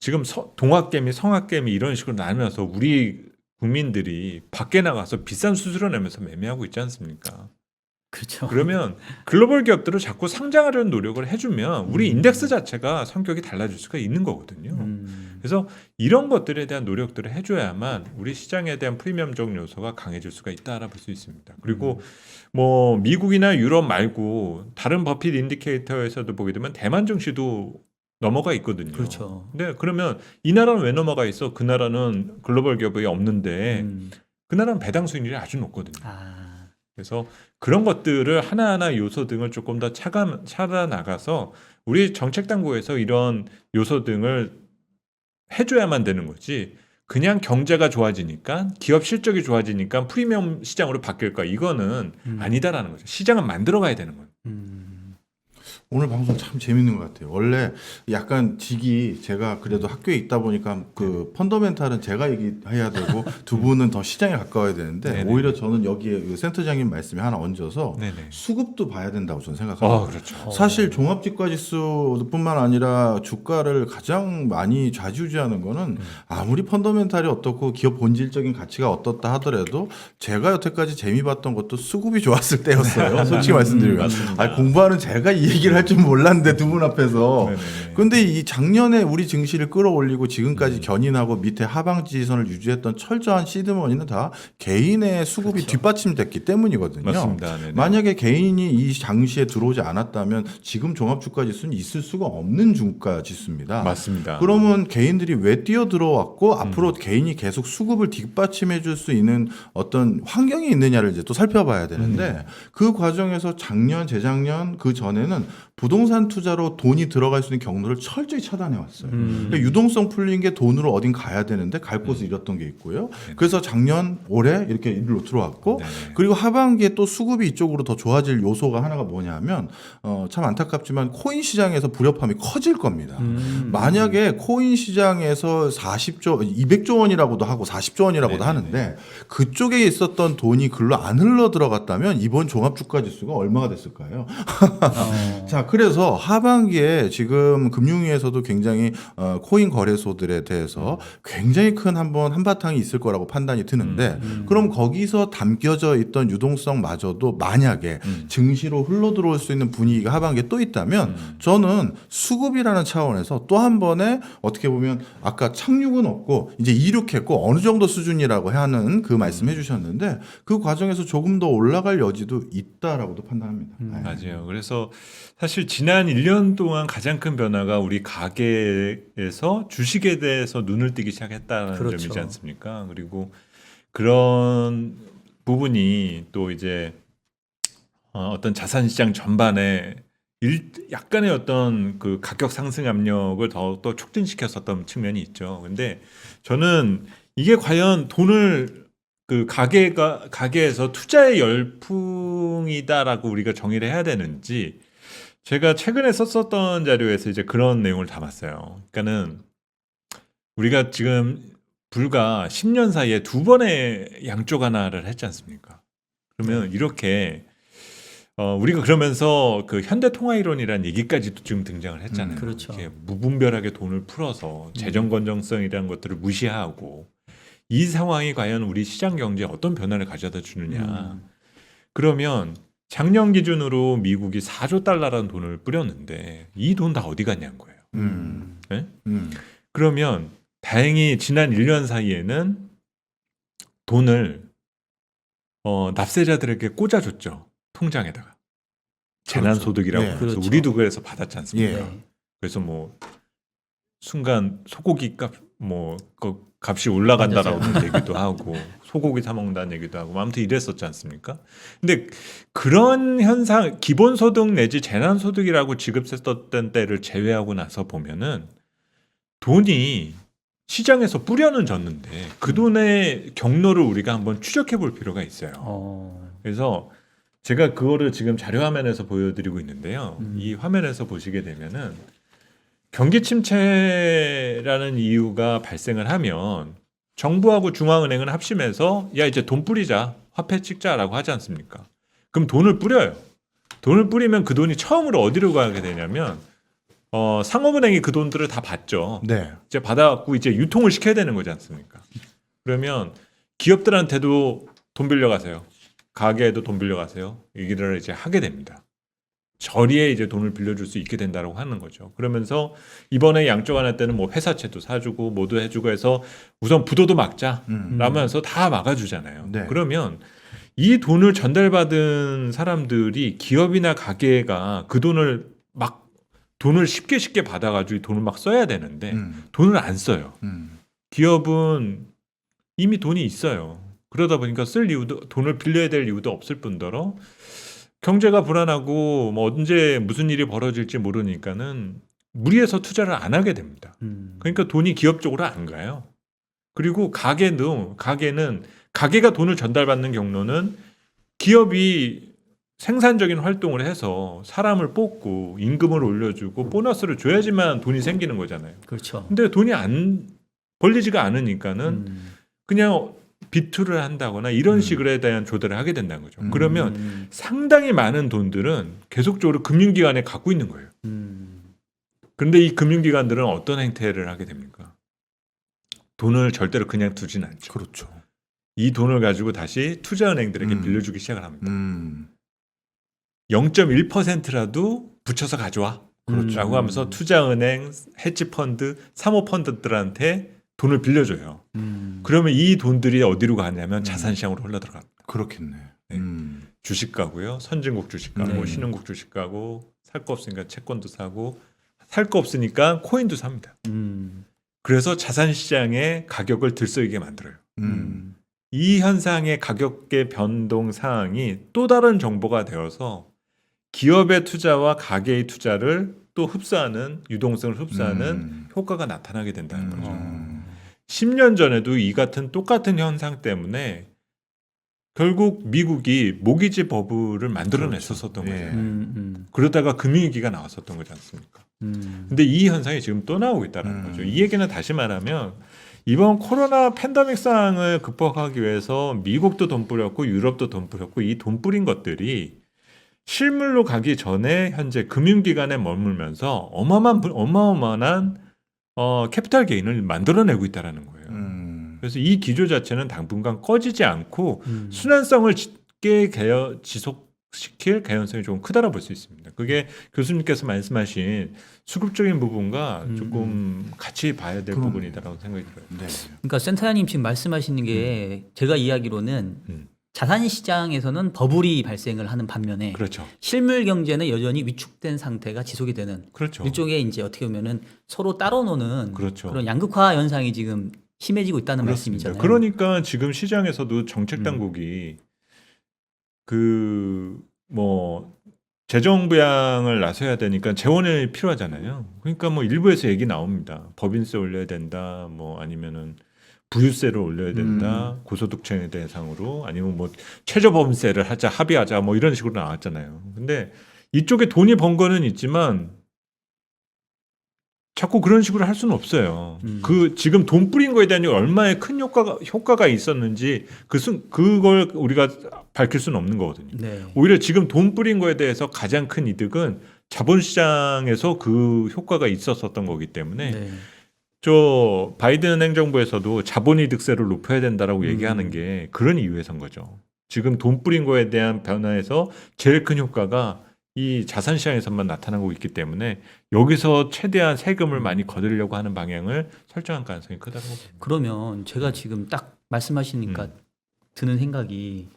지금 동학개미, 성학개미 이런 식으로 나누면서 우리 국민들이 밖에 나가서 비싼 수수료 내면서 매매하고 있지 않습니까? 그렇죠. 그러면 글로벌 기업들을 자꾸 상장하려는 노력을 해주면 우리 인덱스 자체가 성격이 달라질 수가 있는 거거든요. 그래서 이런 것들에 대한 노력들을 해줘야만 우리 시장에 대한 프리미엄적 요소가 강해질 수가 있다라 볼 수 있습니다. 그리고 뭐 미국이나 유럽 말고 다른 버핏 인디케이터에서도 보게 되면 대만 증시도 넘어가 있거든요. 그렇죠. 근데 그러면 이 나라는 왜 넘어가 있어? 그 나라는 글로벌 기업이 없는데 그 나라는 배당 수익률이 아주 높거든요. 그래서 그런 것들을 하나하나 요소 등을 조금 더 찾아 나가서 우리 정책 당국에서 이런 요소 등을 해줘야만 되는 거지. 그냥 경제가 좋아지니까 기업 실적이 좋아지니까 프리미엄 시장으로 바뀔까? 이거는 아니다라는 거죠. 시장은 만들어가야 되는 거예요. 오늘 방송 참 재밌는 것 같아요. 원래 약간 직이 제가 그래도 학교에 있다 보니까 그 펀더멘탈은 제가 얘기해야 되고 두 분은 더 시장에 가까워야 되는데 네네. 오히려 저는 여기에 그 센터장님 말씀이 하나 얹어서 네네. 수급도 봐야 된다고 저는 생각합니다. 그렇죠. 사실 종합지가지수뿐만 아니라 주가를 가장 많이 좌지우지하는 거는 아무리 펀더멘탈이 어떻고 기업 본질적인 가치가 어떻다 하더라도 제가 여태까지 재미봤던 것도 수급이 좋았을 때였어요. 솔직히 말씀드리면 맞습니다. 공부하는 제가 이 얘기를 할 줄 몰랐는데 두 분 앞에서. 네네네. 근데 이 작년에 우리 증시를 끌어올리고 지금까지 음. 견인하고 밑에 하방지선을 유지했던 철저한 시드머니는 다 개인의 수급이 그렇죠. 뒷받침됐기 때문이거든요. 맞습니다. 네네. 만약에 개인이 이 장시에 들어오지 않았다면 지금 종합주가지수는 있을 수가 없는 주가지수입니다. 맞습니다. 그러면 개인들이 왜 뛰어 들어왔고 앞으로 개인이 계속 수급을 뒷받침해 줄 수 있는 어떤 환경이 있느냐를 이제 또 살펴봐야 되는데 그 과정에서 작년, 재작년 그 전에는 부동산 투자로 돈이 들어갈 수 있는 경로를 철저히 차단해 왔어요. 그러니까 유동성 풀린 게 돈으로 어딘 가야 되는데 갈 곳을 잃었던 게 있고요. 그래서 작년, 올해 이렇게 일로 들어왔고 네네. 그리고 하반기에 또 수급이 이쪽으로 더 좋아질 요소가 하나가 뭐냐면 참 안타깝지만 코인 시장에서 불협화음이 커질 겁니다. 만약에 코인 시장에서 40조, 200조 원이라고도 하고 40조 원이라고도 네네네. 하는데 그쪽에 있었던 돈이 글로 안 흘러 들어갔다면 이번 종합주가지수가 얼마가 됐을까요? 자, 그래서 하반기에 지금 금융위에서도 굉장히 코인 거래소들에 대해서 굉장히 큰 한바탕이 있을 거라고 판단이 드는데 그럼 거기서 담겨져 있던 유동성마저도 만약에 증시로 흘러 들어올 수 있는 분위기가 하반기에 또 있다면 저는 수급이라는 차원에서 또 한 번에 어떻게 보면 아까 착륙은 없고 이제 이륙했고 어느 정도 수준이라고 하는 그 말씀해 주셨는데 그 과정에서 조금 더 올라갈 여지도 있다라고도 판단합니다. 네. 맞아요. 그래서 사실 지난 1년 동안 가장 큰 변화가 우리 가계에서 주식에 대해서 눈을 뜨기 시작했다는 그렇죠. 점이지 않습니까? 그리고 그런 부분이 또 이제 어떤 자산 시장 전반에 약간의 어떤 그 가격 상승 압력을 더 촉진시켰었던 측면이 있죠. 근데 저는 이게 과연 돈을 그 가게에서 투자의 열풍이다라고 우리가 정의를 해야 되는지 제가 최근에 썼었던 자료에서 이제 그런 내용을 담았어요. 그러니까는 우리가 지금 불과 10년 사이에 두 번의 양쪽 하나를 했지 않습니까? 그러면 이렇게 우리가 그러면서 그 현대통화이론이라는 얘기까지도 지금 등장을 했잖아요. 그렇죠. 이렇게 무분별하게 돈을 풀어서 재정 건전성이라는 것들을 무시하고 이 상황이 과연 우리 시장 경제에 어떤 변화를 가져다 주느냐. 그러면 작년 기준으로 미국이 4조 달러라는 돈을 뿌렸는데 이 돈 다 어디 갔냐는 거예요. 네? 그러면 다행히 지난 1년 사이에는 돈을 납세자들에게 꽂아줬죠. 통장에다가. 재난소득이라고 예. 해서 그렇죠. 우리도 그래서 받았지 않습니까? 예. 네. 그래서 뭐 순간 소고기 그 값이 올라간다라는 얘기도 하고 소고기 사 먹는다는 얘기도 하고 아무튼 이랬었지 않습니까? 근데 그런 현상 기본소득 내지 재난소득이라고 지급했었던 때를 제외하고 나서 보면은 돈이 시장에서 뿌려는 졌는데 그 돈의 경로를 우리가 한번 추적해 볼 필요가 있어요. 그래서 제가 그거를 지금 자료 화면에서 보여드리고 있는데요. 이 화면에서 보시게 되면은 경기 침체라는 이유가 발생을 하면 정부하고 중앙은행은 합심해서 야 이제 돈 뿌리자 화폐 찍자라고 하지 않습니까? 그럼 돈을 뿌려요. 돈을 뿌리면 그 돈이 처음으로 어디로 가게 되냐면 상업은행이 그 돈들을 다 받죠. 네. 이제 받아갖고 이제 유통을 시켜야 되는 거지 않습니까? 그러면 기업들한테도 돈 빌려가세요. 가게에도 돈 빌려가세요. 이 길을 이제 하게 됩니다. 저리에 이제 돈을 빌려줄 수 있게 된다고 하는 거죠. 그러면서 이번에 양쪽 하나 때는 뭐 회사채도 사주고 뭐도 해주고 해서 우선 부도도 막자 라면서 다 막아주잖아요. 네. 그러면 이 돈을 전달받은 사람들이 기업이나 가게가 그 돈을 쉽게 받아가지고 이 돈을 막 써야 되는데 돈을 안 써요. 기업은 이미 돈이 있어요. 그러다 보니까 돈을 빌려야 될 이유도 없을 뿐더러 경제가 불안하고 뭐 언제 무슨 일이 벌어질지 모르니까는 무리해서 투자를 안 하게 됩니다. 그러니까 돈이 기업 쪽으로 안 가요. 그리고 가게는 가게가 돈을 전달받는 경로는 기업이 생산적인 활동을 해서 사람을 뽑고 임금을 올려주고 보너스를 줘야지만 돈이 생기는 거잖아요. 그렇죠. 근데 돈이 안 벌리지가 않으니까는 그냥 비투를 한다거나 이런 식으로에 대한 조달을 하게 된다는 거죠. 그러면 상당히 많은 돈들은 계속적으로 금융기관에 갖고 있는 거예요. 그런데 이 금융기관들은 어떤 행태를 하게 됩니까? 돈을 절대로 그냥 두진 않죠. 그렇죠. 이 돈을 가지고 다시 투자은행들에게 빌려주기 시작을 합니다. 0.1%라도 붙여서 가져와. 그렇죠. 라고 하면서 투자은행, 헤지펀드, 사모펀드들한테 돈을 빌려줘요. 그러면 이 돈들이 어디로 가냐면 자산시장으로 흘러들어가. 그렇겠네. 네. 주식 가고요. 선진국 주식 가고 네. 신흥국 주식 가고 살 거 없으니까 채권도 사고 살 거 없으니까 코인도 삽니다. 그래서 자산시장의 가격을 들썩이게 만들어요. 이 현상의 가격의 변동 사항이 또 다른 정보가 되어서 기업의 투자와 가계의 투자를 또 흡수하는 유동성을 흡수하는 효과가 나타나게 된다는 거죠. 10년 전에도 이 같은 똑같은 현상 때문에 결국 미국이 모기지 버블을 만들어냈었던 그렇죠. 거죠. 예. 그러다가 금융위기가 나왔었던 거지 않습니까? 근데 이 현상이 지금 또 나오고 있다는 거죠. 이 얘기는 다시 말하면 이번 코로나 팬데믹 상황을 극복하기 위해서 미국도 돈 뿌렸고 유럽도 돈 뿌렸고 이 돈 뿌린 것들이 실물로 가기 전에 현재 금융기관에 머물면서 어마어마한 캐피탈 게인을 만들어내고 있다는 거예요. 그래서 이 기조 자체는 당분간 꺼지지 않고 순환성을 지속시킬 개연성이 조금 크다고 볼 수 있습니다. 그게 교수님께서 말씀하신 수급적인 부분과 조금 같이 봐야 될 부분이다라고 생각이 들어요. 네. 그러니까 센터장님 지금 말씀하시는 게 제가 이해하기로는 자산시장에서는 버블이 발생을 하는 반면에 그렇죠. 실물 경제는 여전히 위축된 상태가 지속이 되는 그렇죠. 일종의 이제 어떻게 보면은 서로 따로 노는 그렇죠. 그런 양극화 현상이 지금 심해지고 있다는 그렇습니다. 말씀이잖아요. 그러니까 지금 시장에서도 정책 당국이 재정 부양을 나서야 되니까 재원이 필요하잖아요. 그러니까 뭐 일부에서 얘기 나옵니다. 법인세 올려야 된다. 뭐 아니면은 부유세를 올려야 된다. 고소득층에 대상으로 아니면 뭐 최저범세를 하자 합의하자 뭐 이런 식으로 나왔잖아요. 근데 이쪽에 돈이 번 거는 있지만 자꾸 그런 식으로 할 수는 없어요. 그 지금 돈 뿌린 거에 대한 얼마의 큰 효과가 있었는지 그걸 우리가 밝힐 수는 없는 거거든요. 네. 오히려 지금 돈 뿌린 거에 대해서 가장 큰 이득은 자본시장에서 그 효과가 있었던 거기 때문에 네. 저 바이든 행정부에서도 자본이득세를 높여야 된다라고 얘기하는 게 그런 이유에서인 거죠. 지금 돈 뿌린 거에 대한 변화에서 제일 큰 효과가 이 자산시장에서만 나타나고 있기 때문에 여기서 최대한 세금을 많이 거두려고 하는 방향을 설정한 가능성이 크다고 봅니다. 그러면 제가 지금 딱 말씀하시니까 드는 생각이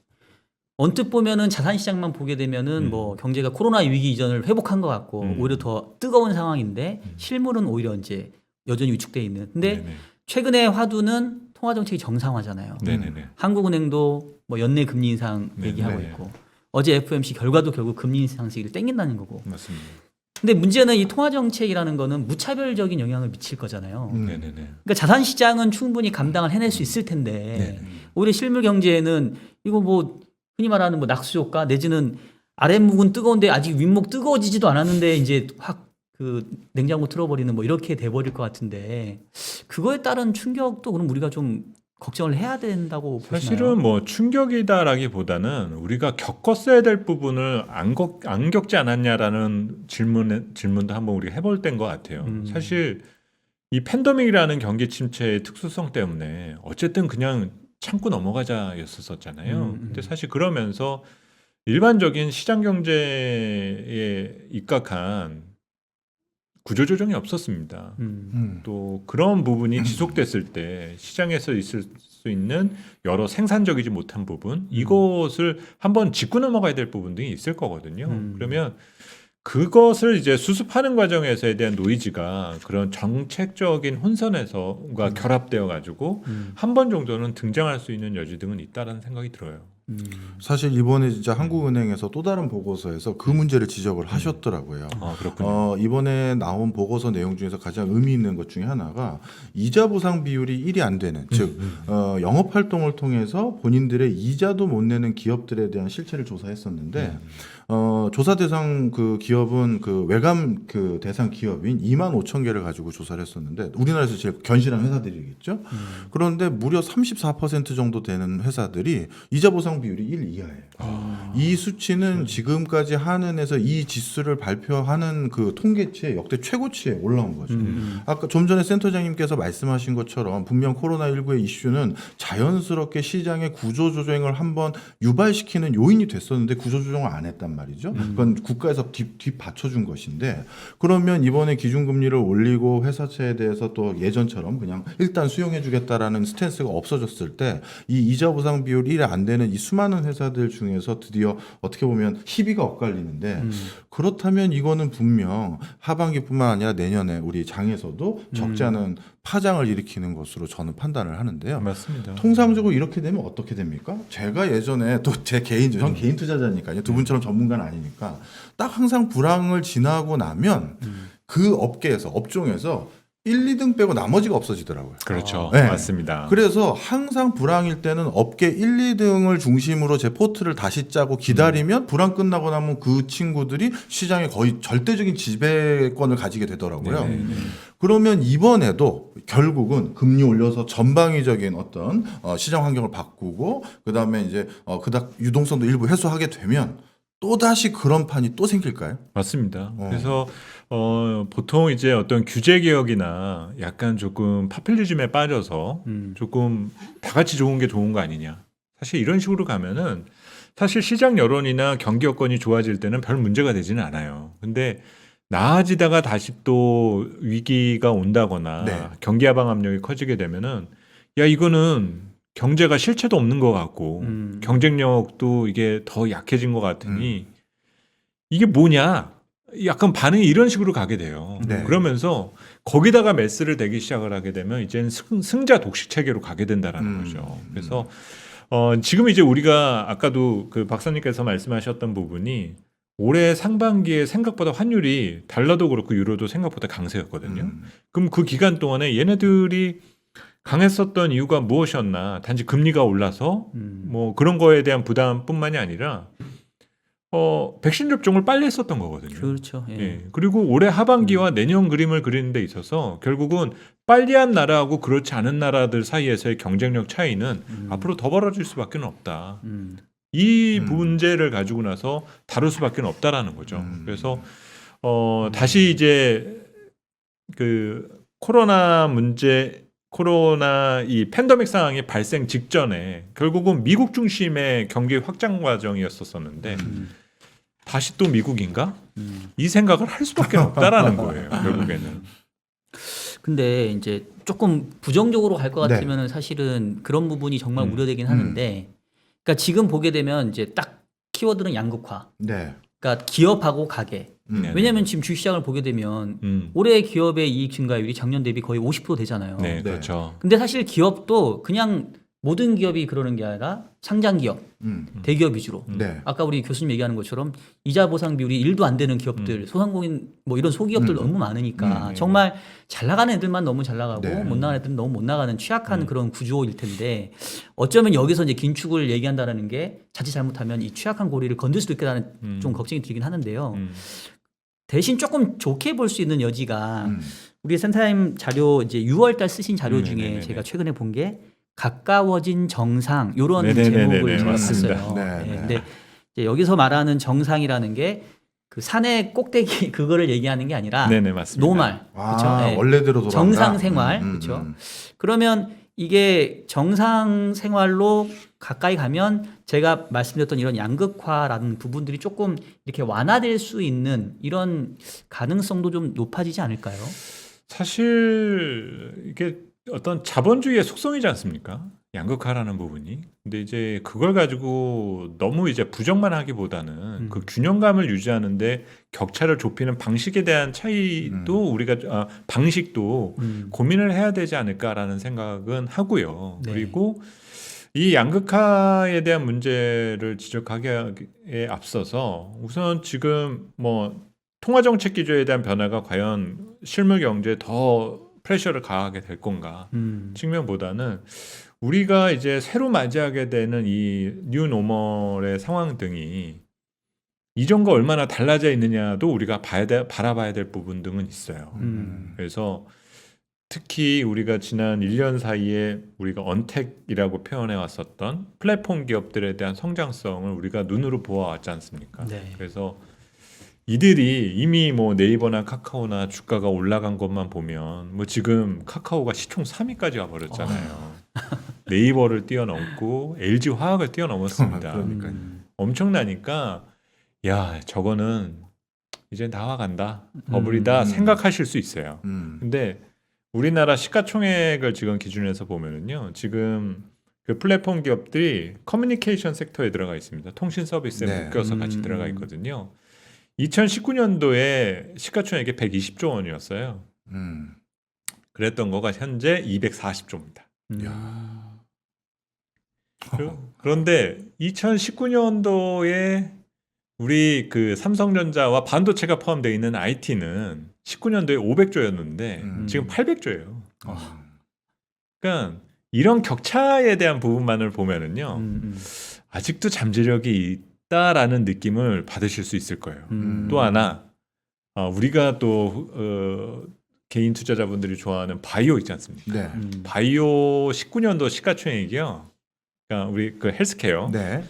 언뜻 보면은 자산시장만 보게 되면은 뭐 경제가 코로나 위기 이전을 회복한 것 같고 오히려 더 뜨거운 상황인데 실물은 오히려 이제 여전히 위축돼 있는. 근데 네네. 최근에 화두는 통화 정책이 정상화잖아요. 네네네. 한국은행도 뭐 연내 금리 인상 얘기하고 네네. 있고 어제 FOMC 결과도 결국 금리 인상식을 땡긴다는 거고. 맞습니다. 근데 문제는 이 통화 정책이라는 거는 무차별적인 영향을 미칠 거잖아요. 네네네. 그러니까 자산 시장은 충분히 감당을 해낼 수 있을 텐데 오히려 실물 경제에는 이거 뭐 흔히 말하는 뭐 낙수 효과 내지는 아랫목은 뜨거운데 아직 윗목 뜨거워지지도 않았는데 이제 확 그 냉장고 틀어버리는 뭐 이렇게 돼버릴 것 같은데 그거에 따른 충격도 그럼 우리가 좀 걱정을 해야 된다고 보시나요? 사실은 뭐 충격이다라기보다는 우리가 겪었어야 될 부분을 안 겪지 않았냐라는 질문도 한번 우리가 해볼 때인 것 같아요. 사실 이 팬데믹이라는 경기 침체의 특수성 때문에 어쨌든 그냥 참고 넘어가자였었잖아요. 근데 사실 그러면서 일반적인 시장 경제에 입각한 구조조정이 없었습니다. 또 그런 부분이 지속됐을 때 시장에서 있을 수 있는 여러 생산적이지 못한 부분 이것을 한번 짚고 넘어가야 될 부분들이 있을 거거든요. 그러면 그것을 이제 수습하는 과정에서에 대한 노이즈가 그런 정책적인 혼선에서가 결합되어 가지고 한 번 정도는 등장할 수 있는 여지 등은 있다라는 생각이 들어요. 사실 이번에 진짜 한국은행에서 또 다른 보고서에서 그 문제를 지적을 하셨더라고요. 아, 그렇군요. 이번에 나온 보고서 내용 중에서 가장 의미 있는 것 중에 하나가 이자 보상 비율이 1이 안 되는 즉 영업 활동을 통해서 본인들의 이자도 못 내는 기업들에 대한 실체를 조사했었는데 조사 대상 그 기업은 그 외감 그 대상 기업인 2만 5천 개를 가지고 조사를 했었는데 우리나라에서 제일 견실한 회사들이겠죠. 그런데 무려 34% 정도 되는 회사들이 이자 보상 비율이 1 이하예요. 이 수치는 지금까지 한은에서 이 지수를 발표하는 그 통계치의 역대 최고치에 올라온 거죠. 아까 좀 전에 센터장님께서 말씀하신 것처럼 분명 코로나19의 이슈는 자연스럽게 시장의 구조조정을 한번 유발시키는 요인이 됐었는데 구조조정을 안 했단 말이에요. 말이죠. 그건 국가에서 뒷 받쳐준 것인데 그러면 이번에 기준금리를 올리고 회사채에 대해서 또 예전처럼 그냥 일단 수용해주겠다라는 스탠스가 없어졌을 때 이 이자 보상 비율 1이 안 되는 이 수많은 회사들 중에서 드디어 어떻게 보면 희비가 엇갈리는데 그렇다면 이거는 분명 하반기뿐만 아니라 내년에 우리 장에서도 적지 않은 파장을 일으키는 것으로 저는 판단을 하는데요. 맞습니다. 통상적으로 이렇게 되면 어떻게 됩니까? 제가 예전에 또 제 전 개인 투자자니까요. 두 분처럼 전문가는 아니니까 딱 항상 불황을 지나고 나면 그 업종에서 1, 2등 빼고 나머지가 없어지더라고요. 그렇죠. 네. 맞습니다. 그래서 항상 불황일 때는 업계 1, 2등을 중심으로 제 포트를 다시 짜고 기다리면 불황 끝나고 나면 그 친구들이 시장에 거의 절대적인 지배권을 가지게 되더라고요. 네네네. 그러면 이번에도 결국은 금리 올려서 전방위적인 어떤 시장 환경을 바꾸고 그다음에 이제 그닥 유동성도 일부 해소하게 되면 또다시 그런 판이 또 생길까요? 맞습니다. 그래서 보통 이제 어떤 규제 개혁이나 약간 조금 파퓰리즘에 빠져서 조금 다 같이 좋은 게 좋은 거 아니냐. 사실 이런 식으로 가면은 사실 시장 여론이나 경기 여건이 좋아질 때는 별 문제가 되지는 않아요. 근데 나아지다가 다시 또 위기가 온다거나 네. 경기 하방 압력이 커지게 되면은 야 이거는 경제가 실체도 없는 것 같고 경쟁력도 이게 더 약해진 것 같으니 이게 뭐냐 약간 반응이 이런 식으로 가게 돼요. 네. 그러면서 거기다가 매스를 대기 시작을 하게 되면 이제는 승자 독식 체계로 가게 된다라는 거죠. 그래서 지금 이제 우리가 아까도 그 박사님께서 말씀하셨던 부분이 올해 상반기에 생각보다 환율이 달러도 그렇고 유로도 생각보다 강세였거든요. 그럼 그 기간 동안에 얘네들이 강했었던 이유가 무엇이었나? 단지 금리가 올라서 뭐 그런 거에 대한 부담뿐만이 아니라 백신 접종을 빨리 했었던 거거든요. 그렇죠. 예. 예. 그리고 올해 하반기와 내년 그림을 그리는 데 있어서 결국은 빨리 한 나라하고 그렇지 않은 나라들 사이에서의 경쟁력 차이는 앞으로 더 벌어질 수밖에 없다. 이 문제를 가지고 나서 다룰 수밖에 없다라는 거죠. 그래서 다시 이제 그 코로나 이 팬데믹 상황이 발생 직전에 결국은 미국 중심의 경기 확장 과정이었었는데 다시 또 미국인가? 이 생각을 할 수밖에 없다라는 거예요. 결국에는. 근데 이제 조금 부정적으로 갈 것 네. 같으면 사실은 그런 부분이 정말 우려되긴 하는데, 그러니까 지금 보게 되면 이제 딱 키워드는 양극화. 네. 그러니까 기업하고 가게. 네네. 왜냐하면 지금 주식시장을 보게 되면 올해 기업의 이익 증가율이 작년 대비 거의 50% 되잖아요. 네, 그렇죠. 근데 사실 기업도 그냥 모든 기업이 그러는 게 아니라 상장 기업, 대기업 위주로. 네. 아까 우리 교수님 얘기하는 것처럼 이자 보상 비율이 1도 안 되는 기업들, 소상공인 뭐 이런 소기업들 너무 많으니까 정말 잘 나가는 애들만 너무 잘 나가고 네. 못 나가는 애들은 너무 못 나가는 취약한 그런 구조일 텐데 어쩌면 여기서 이제 긴축을 얘기한다라는 게 자칫 잘못하면 이 취약한 고리를 건들 수도 있겠다는 좀 걱정이 들긴 하는데요. 대신 조금 좋게 볼 수 있는 여지가 우리 센타임 자료 이제 6월달 쓰신 자료 중에 네네네네. 제가 최근에 본 게 가까워진 정상 이런 네네네네네. 제목을 제가 맞습니다. 봤어요. 네, 네. 근데 이제 여기서 말하는 정상이라는 게 그 산의 꼭대기 그거를 얘기하는 게 아니라 네네, 맞습니다. 노말, 그렇죠? 원래대로 돌아간다. 정상 생활, 그렇죠? 그러면 이게 정상 생활로 가까이 가면 제가 말씀드렸던 이런 양극화라는 부분들이 조금 이렇게 완화될 수 있는 이런 가능성도 좀 높아지지 않을까요? 사실 이게 어떤 자본주의의 속성이지 않습니까? 양극화라는 부분이. 근데 이제 그걸 가지고 너무 이제 부정만 하기보다는 그 균형감을 유지하는데 격차를 좁히는 방식에 대한 차이도 우리가 방식도 고민을 해야 되지 않을까라는 생각은 하고요. 네. 그리고 이 양극화에 대한 문제를 지적하기에 앞서서 우선 지금 뭐 통화정책 기조에 대한 변화가 과연 실물 경제에 더 프레셔를 가하게 될 건가 측면보다는 우리가 이제 새로 맞이하게 되는 이 뉴노멀의 상황 등이 이전과 얼마나 달라져 있느냐도 우리가 바라봐야 될 부분 등은 있어요. 그래서 특히 우리가 지난 1년 사이에 우리가 언택이라고 표현해 왔었던 플랫폼 기업들에 대한 성장성을 우리가 눈으로 보아왔지 않습니까? 네. 그래서 이들이 이미 뭐 네이버나 카카오나 주가가 올라간 것만 보면 뭐 지금 카카오가 시총 3위까지 와버렸잖아요. 네이버를 뛰어넘고 LG 화학을 뛰어넘었습니다. 그러니까요. 엄청나니까 야, 저거는 이제 나와간다, 버블이다 생각하실 수 있어요. 근데 우리나라 시가총액을 지금 기준에서 보면은요, 지금 그 플랫폼 기업들이 커뮤니케이션 섹터에 들어가 있습니다. 통신 서비스에 네. 묶여서 같이 들어가 있거든요. 2019년도에 시가총액이 120조 원이었어요. 그랬던 거가 현재 240조입니다. 야. 그런데 2019년도에 우리 그 삼성전자와 반도체가 포함되어 있는 IT는 19년도에 500조였는데 지금 800조예요. 그러니까 이런 격차에 대한 부분만을 보면은요, 아직도 잠재력이 있다라는 느낌을 받으실 수 있을 거예요. 또 하나, 우리가 또 개인 투자자분들이 좋아하는 바이오 있지 않습니까? 네. 바이오 19년도 시가총액이요. 그러니까 우리 그 헬스케어 네.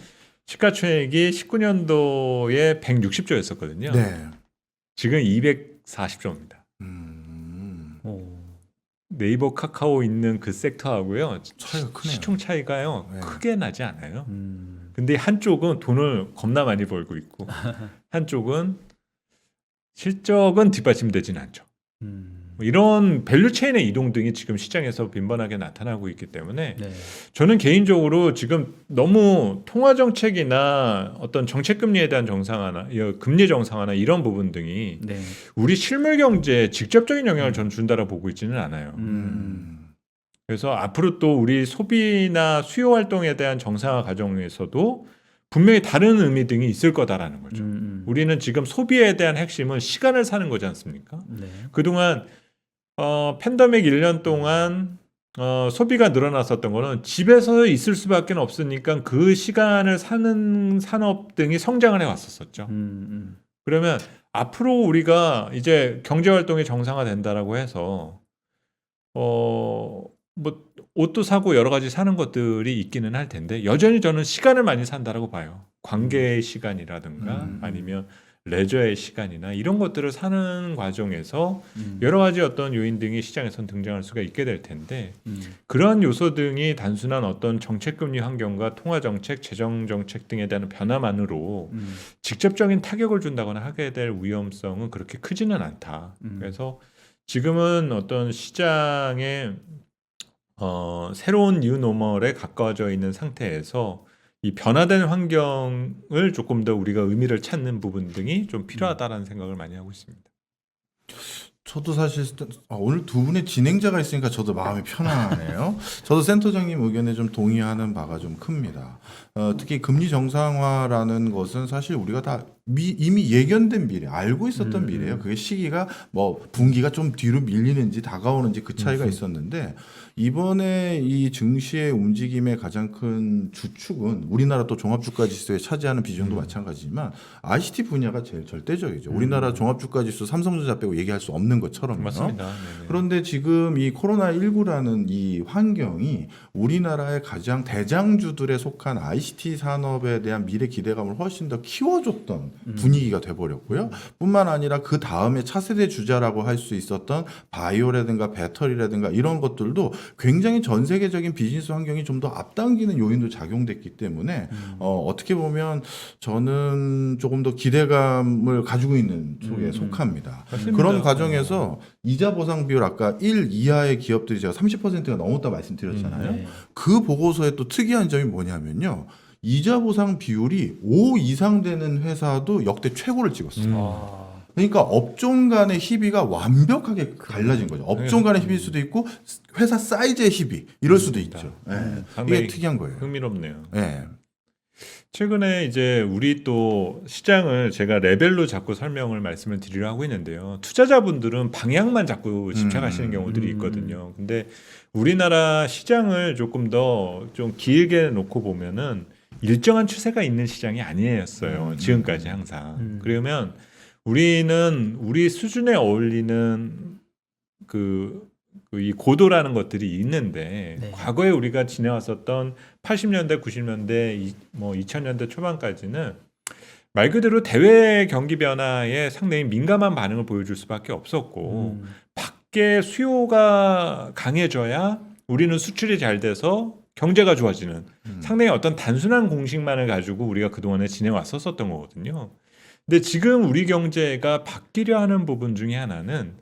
시가총액이 19년도에 160조였었거든요. 네. 지금 240조입니다. 오. 네이버 카카오 있는 그 섹터하고요. 차이가 크네요. 시총 차이가요. 네. 크게 나지 않아요. 근데 한쪽은 돈을 겁나 많이 벌고 있고 한쪽은 실적은 뒷받침되지는 않죠. 뭐 이런 밸류 체인의 이동 등이 지금 시장에서 빈번하게 나타나고 있기 때문에 네. 저는 개인적으로 지금 너무 통화 정책이나 어떤 정책 금리에 대한 정상화나 금리 정상화나 이런 부분 등이 네. 우리 실물 경제에 직접적인 영향을 전 준다라고 보고 있지는 않아요. 그래서 앞으로 또 우리 소비나 수요 활동에 대한 정상화 과정에서도 분명히 다른 의미 등이 있을 거다라는 거죠. 우리는 지금 소비에 대한 핵심은 시간을 사는 거지 않습니까? 네. 그동안 팬데믹 1년 동안 소비가 늘어났었던 거는 집에서 있을 수밖에 없으니까 그 시간을 사는 산업 등이 성장을 해왔었죠. 그러면 앞으로 우리가 이제 경제 활동이 정상화된다라고 해서 뭐 옷도 사고 여러 가지 사는 것들이 있기는 할 텐데 여전히 저는 시간을 많이 산다라고 봐요. 관계의 시간이라든가 아니면 레저의 시간이나 이런 것들을 사는 과정에서 여러 가지 어떤 요인 등이 시장에선 등장할 수가 있게 될 텐데 그러한 요소 등이 단순한 어떤 정책금리 환경과 통화정책, 재정정책 등에 대한 변화만으로 직접적인 타격을 준다거나 하게 될 위험성은 그렇게 크지는 않다. 그래서 지금은 어떤 시장의 새로운 뉴노멀에 가까워져 있는 상태에서 이 변화된 환경을 조금 더 우리가 의미를 찾는 부분 등이 좀 필요하다라는 생각을 많이 하고 있습니다. 저도 사실 오늘 두 분의 진행자가 있으니까 저도 마음이 편안하네요. 저도 센터장님 의견에 좀 동의하는 바가 좀 큽니다. 특히 금리 정상화라는 것은 사실 우리가 다 이미 예견된 미래, 알고 있었던 미래예요. 그게 시기가 뭐 분기가 좀 뒤로 밀리는지 다가오는지 그 차이가 있었는데 이번에 이 증시의 움직임의 가장 큰 주축은 우리나라 또 종합주가지수에 차지하는 비중도 마찬가지지만 ICT 분야가 제일 절대적이죠. 우리나라 종합주가지수 삼성전자 빼고 얘기할 수 없는 것처럼요. 맞습니다. 네네. 그런데 지금 이 코로나19라는 이 환경이 우리나라의 가장 대장주들에 속한 ICT 산업에 대한 미래 기대감을 훨씬 더 키워줬던 분위기가 돼버렸고요. 뿐만 아니라 그 다음에 차세대 주자라고 할 수 있었던 바이오라든가 배터리라든가 이런 것들도 굉장히 전 세계적인 비즈니스 환경이 좀 더 앞당기는 요인도 작용됐기 때문에 어떻게 보면 저는 조금 더 기대감을 가지고 있는 쪽에 속합니다. 맞습니다. 그런 과정에서 이자 보상 비율 아까 1 이하의 기업들이 제가 30%가 넘었다 말씀드렸잖아요. 네. 그 보고서에 또 특이한 점이 뭐냐면요. 이자 보상 비율이 5 이상 되는 회사도 역대 최고를 찍었어요. 그러니까 업종 간의 희비가 완벽하게 갈라진 거죠. 업종 간의 희비일 수도 있고 회사 사이즈의 희비 이럴 수도 있죠. 예. 이게 상당히 특이한 거예요. 흥미롭네요. 예. 최근에 이제 우리 또 시장을 제가 레벨로 자꾸 설명을 말씀을 드리려 하고 있는데요. 투자자분들은 방향만 자꾸 집착하시는 경우들이 있거든요. 근데 우리나라 시장을 조금 더 좀 길게 놓고 보면은 일정한 추세가 있는 시장이 아니었어요. 지금까지 항상. 그러면 우리는 우리 수준에 어울리는 이 고도라는 것들이 있는데 네. 과거에 우리가 지내왔었던 80년대, 90년대, 2000년대 초반까지는 말 그대로 대외 경기 변화에 상당히 민감한 반응을 보여줄 수밖에 없었고 밖에 수요가 강해져야 우리는 수출이 잘 돼서 경제가 좋아지는 상당히 어떤 단순한 공식만을 가지고 우리가 그동안에 지내왔었던 거거든요. 근데 지금 우리 경제가 바뀌려 하는 부분 중에 하나는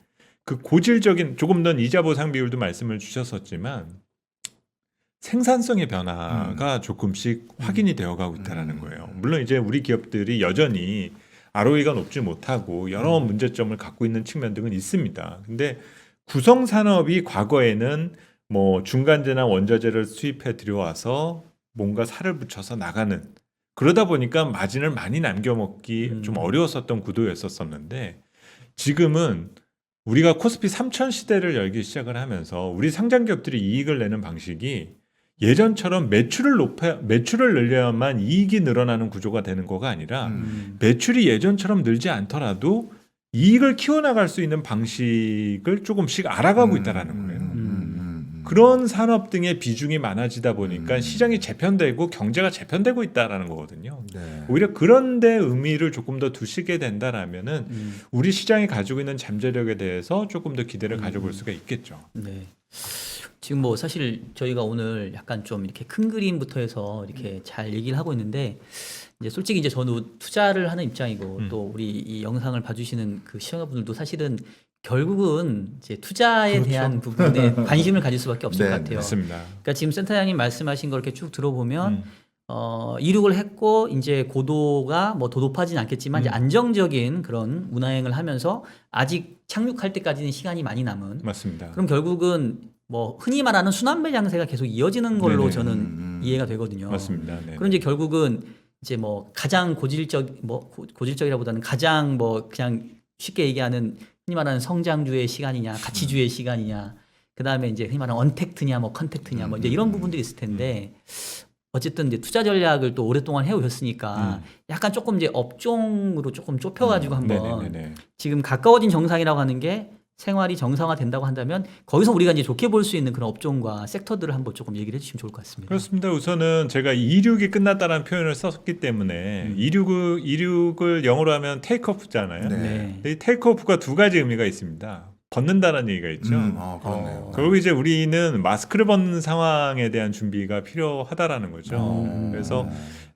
그 고질적인 조금 전 이자 보상 비율도 말씀을 주셨었지만 생산성의 변화가 조금씩 확인이 되어가고 있다는 거예요. 물론 이제 우리 기업들이 여전히 ROE가 높지 못하고 여러 문제점을 갖고 있는 측면들은 있습니다. 근데 구성 산업이 과거에는 뭐 중간재나 원자재를 수입해 들여와서 뭔가 살을 붙여서 나가는 그러다 보니까 마진을 많이 남겨먹기 좀 어려웠었던 구도였었는데 지금은 우리가 코스피 3000 시대를 열기 시작을 하면서 우리 상장 기업들이 이익을 내는 방식이 예전처럼 매출을 늘려야만 이익이 늘어나는 구조가 되는 거가 아니라 매출이 예전처럼 늘지 않더라도 이익을 키워나갈 수 있는 방식을 조금씩 알아가고 있다라는 거예요. 그런 산업 등의 비중이 많아지다 보니까 시장이 재편되고 경제가 재편되고 있다라는 거거든요. 네. 오히려 그런 데 의미를 조금 더 두시게 된다라면은 우리 시장이 가지고 있는 잠재력에 대해서 조금 더 기대를 가져볼 수가 있겠죠. 네. 지금 뭐 사실 저희가 오늘 약간 좀 이렇게 큰 그림부터 해서 이렇게 잘 얘기를 하고 있는데 이제 솔직히 이제 저는 투자를 하는 입장이고 또 우리 이 영상을 봐주시는 그 시청자분들도 사실은 결국은 이제 투자에 그렇죠. 대한 부분에 관심을 가질 수밖에 없을 네, 것 같아요. 맞습니다. 그러니까 지금 센터장님 말씀하신 걸 이렇게 쭉 들어보면 이륙을 했고 이제 고도가 뭐 더 높아지는 않겠지만 이제 안정적인 그런 운항을 하면서 아직 착륙할 때까지는 시간이 많이 남은. 맞습니다. 그럼 결국은 뭐 흔히 말하는 순환배 장세가 계속 이어지는 걸로 네네. 저는 이해가 되거든요. 맞습니다. 네. 그럼 이제 결국은 이제 뭐 가장 고질적이라보다는 가장 뭐 그냥 쉽게 얘기하는 흔히 말하는 성장주의 시간이냐, 가치주의 시간이냐, 그 다음에 이제 흔히 말하는 언택트냐, 뭐 컨택트냐, 뭐 이제 이런 부분들이 있을 텐데 어쨌든 이제 투자 전략을 또 오랫동안 해오셨으니까 약간 조금 이제 업종으로 조금 좁혀가지고 한번 네네네네. 지금 가까워진 정상이라고 하는 게 생활이 정상화 된다고 한다면 거기서 우리가 이제 좋게 볼 수 있는 그런 업종과 섹터들을 한번 조금 얘기를 해주시면 좋을 것 같습니다. 그렇습니다. 우선은 제가 이륙이 끝났다는 표현을 썼기 때문에 이륙을 영어로 하면 테이크오프잖아요. 네. 네. 이 테이크오프가 두 가지 의미가 있습니다. 벗는다는 얘기가 있죠. 그렇네요. 결국 이제 우리는 마스크를 벗는 상황에 대한 준비가 필요하다라는 거죠. 그래서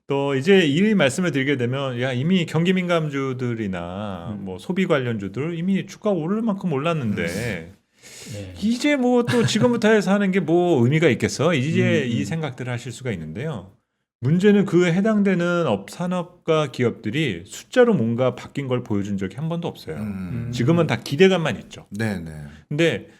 또 이제 이 말씀을 드리게 되면 야 이미 경기 민감주들이나 뭐 소비 관련주들 이미 주가 오를 만큼 올랐는데 네. 이제 뭐 또 지금부터 해서 하는 게 뭐 의미가 있겠어? 이제 이 생각들을 하실 수가 있는데요. 문제는 그 해당되는 산업과 기업들이 숫자로 뭔가 바뀐 걸 보여준 적이 한 번도 없어요. 지금은 다 기대감만 있죠. 네네. 근데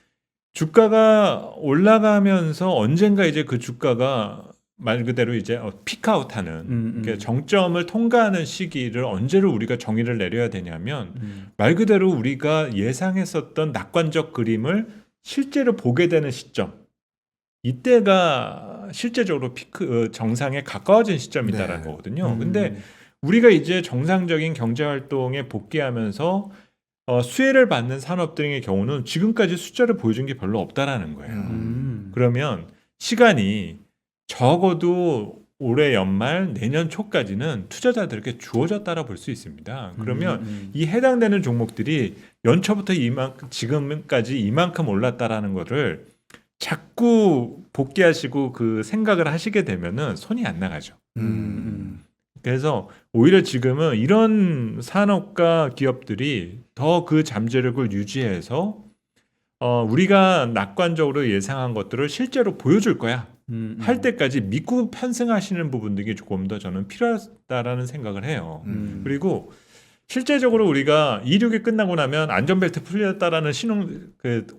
주가가 올라가면서 언젠가 이제 그 주가가 말 그대로 이제 피크아웃하는 그러니까 정점을 통과하는 시기를 언제를 우리가 정의를 내려야 되냐면 말 그대로 우리가 예상했었던 낙관적 그림을 실제로 보게 되는 시점 이때가 실제적으로 피크 정상에 가까워진 시점이다라는 네. 거거든요. 근데 우리가 이제 정상적인 경제 활동에 복귀하면서 수혜를 받는 산업들의 경우는 지금까지 숫자를 보여준 게 별로 없다라는 거예요. 그러면 시간이 적어도 올해 연말 내년 초까지는 투자자들에게 주어졌다라 볼 수 있습니다. 그러면 이 해당되는 종목들이 연초부터 지금까지 이만큼 올랐다라는 거를 자꾸 복귀하시고 그 생각을 하시게 되면은 손이 안 나가죠. 그래서 오히려 지금은 이런 산업과 기업들이 더 그 잠재력을 유지해서 우리가 낙관적으로 예상한 것들을 실제로 보여줄 거야. 할 때까지 믿고 편승하시는 부분들이 조금 더 저는 필요하다라는 생각을 해요. 그리고 실제적으로 우리가 이륙이 끝나고 나면 안전벨트 풀렸다라는 신호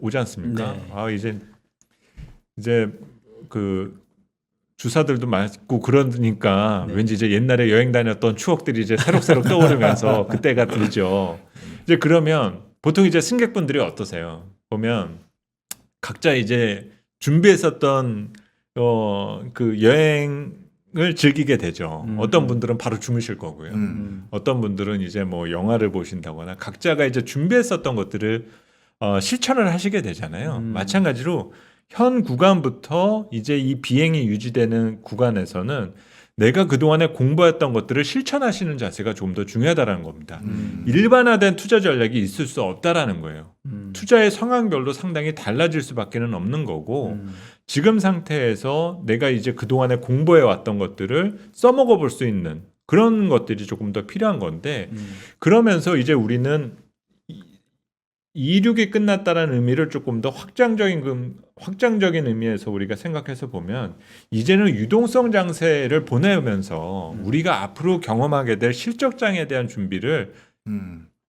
오지 않습니까? 네. 아 이제 그 주사들도 맞고 그러니까 네. 왠지 이제 옛날에 여행 다녔던 추억들이 이제 새록새록 떠오르면서 그때가 들죠. 이제 그러면 보통 이제 승객분들이 어떠세요? 보면 각자 이제 준비했었던 그 여행을 즐기게 되죠. 어떤 분들은 바로 주무실 거고요. 어떤 분들은 이제 뭐 영화를 보신다거나 각자가 이제 준비했었던 것들을 실천을 하시게 되잖아요. 마찬가지로 현 구간부터 이제 이 비행이 유지되는 구간에서는 내가 그동안에 공부했던 것들을 실천하시는 자세가 좀 더 중요하다는 겁니다. 일반화된 투자 전략이 있을 수 없다라는 거예요. 투자의 상황별로 상당히 달라질 수밖에 없는 거고 지금 상태에서 내가 이제 그동안에 공부해 왔던 것들을 써먹어 볼 수 있는 그런 것들이 조금 더 필요한 건데 그러면서 이제 우리는 이륙이 끝났다는 의미를 조금 더 확장적인 의미에서 우리가 생각해서 보면 이제는 유동성 장세를 보내면서 우리가 앞으로 경험하게 될 실적장에 대한 준비를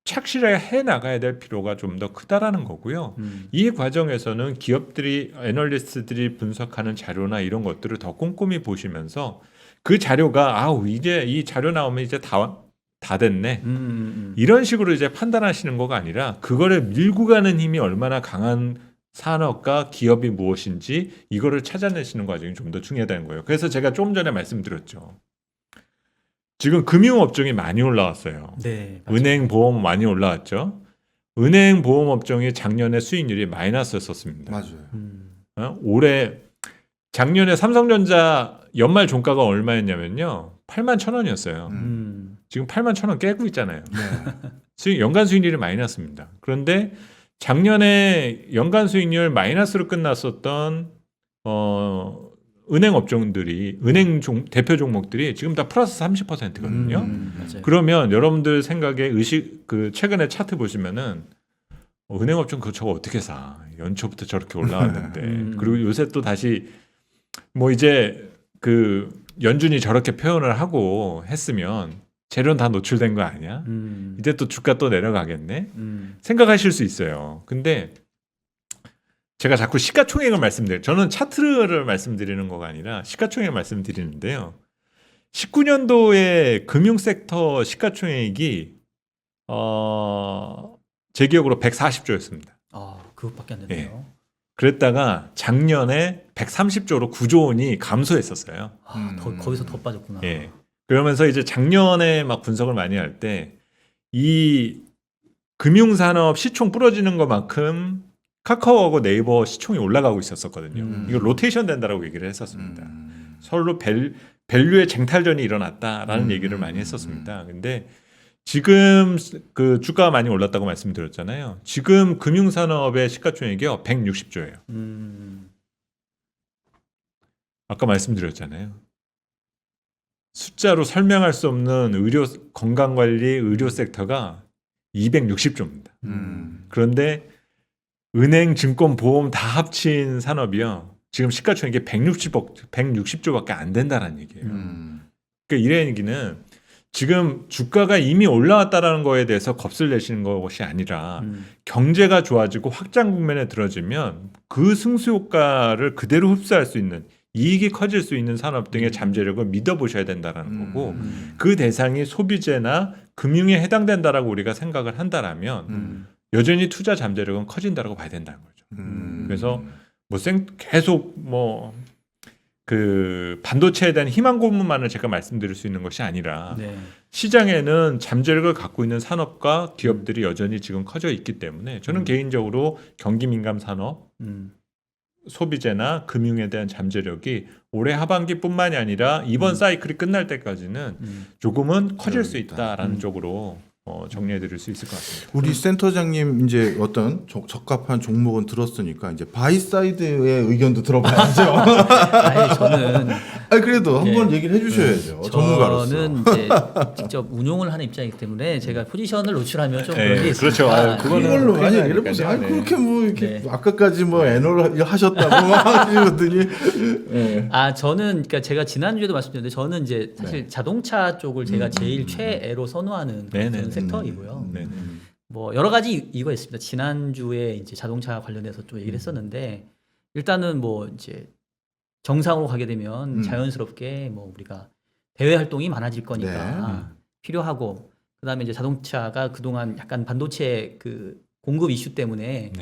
착실하게 해 나가야 될 필요가 좀 더 크다라는 거고요. 이 과정에서는 기업들이 애널리스트들이 분석하는 자료나 이런 것들을 더 꼼꼼히 보시면서 그 자료가 이제 이 자료 나오면 이제 다 됐네. 이런 식으로 이제 판단하시는 거가 아니라 그거를 밀고 가는 힘이 얼마나 강한 산업과 기업이 무엇인지 이거를 찾아내시는 과정이 좀 더 중요하다는 거예요. 그래서 제가 조금 전에 말씀드렸죠. 지금 금융업종이 많이 올라왔어요. 네, 맞아요. 은행, 보험 많이 올라왔죠. 은행, 보험 업종이 작년에 수익률이 마이너스였었습니다. 맞아요. 올해 작년에 삼성전자 연말 종가가 얼마였냐면요. 81,000원이었어요. 지금 81,000원 깨고 있잖아요. 네. 연간 수익률이 마이너스입니다. 그런데 작년에 연간 수익률 마이너스로 끝났었던 은행 업종들이 대표 종목들이 지금 다 플러스 30%거든요. 맞아요. 그러면 여러분들 생각에 최근에 차트 보시면은 은행 업종 저거 어떻게 사? 연초부터 저렇게 올라왔는데 그리고 요새 또 다시 뭐 이제 그 연준이 저렇게 표현을 하고 했으면 재료는 다 노출된 거 아니야? 이제 또 주가 또 내려가겠네? 생각하실 수 있어요. 근데 제가 자꾸 시가총액을 말씀드려요. 저는 차트를 말씀드리는 거가 아니라 시가총액을 말씀드리는데요. 19년도에 금융섹터 시가총액이 제 기억으로 140조였습니다. 그것밖에 안 됐네요. 그랬다가 작년에 130조로 9조 원이 감소했었어요. 거기서 더 빠졌구나. 예. 그러면서 이제 작년에 막 분석을 많이 할 때 이 금융산업 시총 부러지는 것만큼 카카오하고 네이버 시총이 올라가고 있었거든요. 이거 로테이션 된다라고 얘기를 했었습니다. 서로 밸류의 쟁탈전이 일어났다라는 얘기를 많이 했었습니다. 근데 지금 그 주가가 많이 올랐다고 말씀드렸잖아요. 지금 금융산업의 시가총액이 160조예요. 아까 말씀드렸잖아요. 숫자로 설명할 수 없는 건강관리 의료 섹터가 260조입니다. 그런데 은행, 증권, 보험 다 합친 산업이요. 지금 시가총액이 160조밖에 안 된다는 얘기예요. 그러니까 이런 얘기는 지금 주가가 이미 올라왔다는 거에 대해서 겁을 내시는 것이 아니라 경제가 좋아지고 확장 국면에 들어지면 그 승수 효과를 그대로 흡수할 수 있는 이익이 커질 수 있는 산업 등의 잠재력을 믿어보셔야 된다는 거고 그 대상이 소비재나 금융에 해당된다라고 우리가 생각을 한다라면 여전히 투자 잠재력은 커진다라고 봐야 된다는 거죠. 그래서 계속 그 반도체에 대한 희망 고문만을 제가 말씀드릴 수 있는 것이 아니라 시장에는 잠재력을 갖고 있는 산업과 기업들이 여전히 지금 커져 있기 때문에 저는 개인적으로 경기 민감 산업, 소비재나 금융에 대한 잠재력이 올해 하반기뿐만이 아니라 이번 사이클이 끝날 때까지는 조금은 커질 수 있다라는 쪽으로 정리해드릴 수 있을 것 같습니다. 우리 센터장님 이제 어떤 적합한 종목은 들었으니까 이제 바이사이드의 의견도 들어봐야죠. 아니, 저는 그래도 한번 얘기를 해주셔야죠. 전문가로서. 저는 이제 직접 운용을 하는 입장이기 때문에 제가 포지션을 노출하면 좀 그런 게 있으니까. 그렇죠. 그걸로 많이 얘기를 해보세요. 아니, 그렇게 뭐 이렇게 아까까지 뭐 애널 하셨다고 막 하시더니. 저는 그러니까 제가 지난주에도 말씀드렸는데 저는 이제 사실 자동차 쪽을 제가 제일 최애로 선호하는 그런 섹터이고요. 뭐 여러 가지 이유가 있습니다. 지난주에 이제 자동차 관련해서 좀 얘기를 했었는데 일단은 뭐 이제 정상으로 가게 되면 자연스럽게 뭐 우리가 대외 활동이 많아질 거니까 필요하고 그다음에 이제 자동차가 그동안 약간 반도체 그 공급 이슈 때문에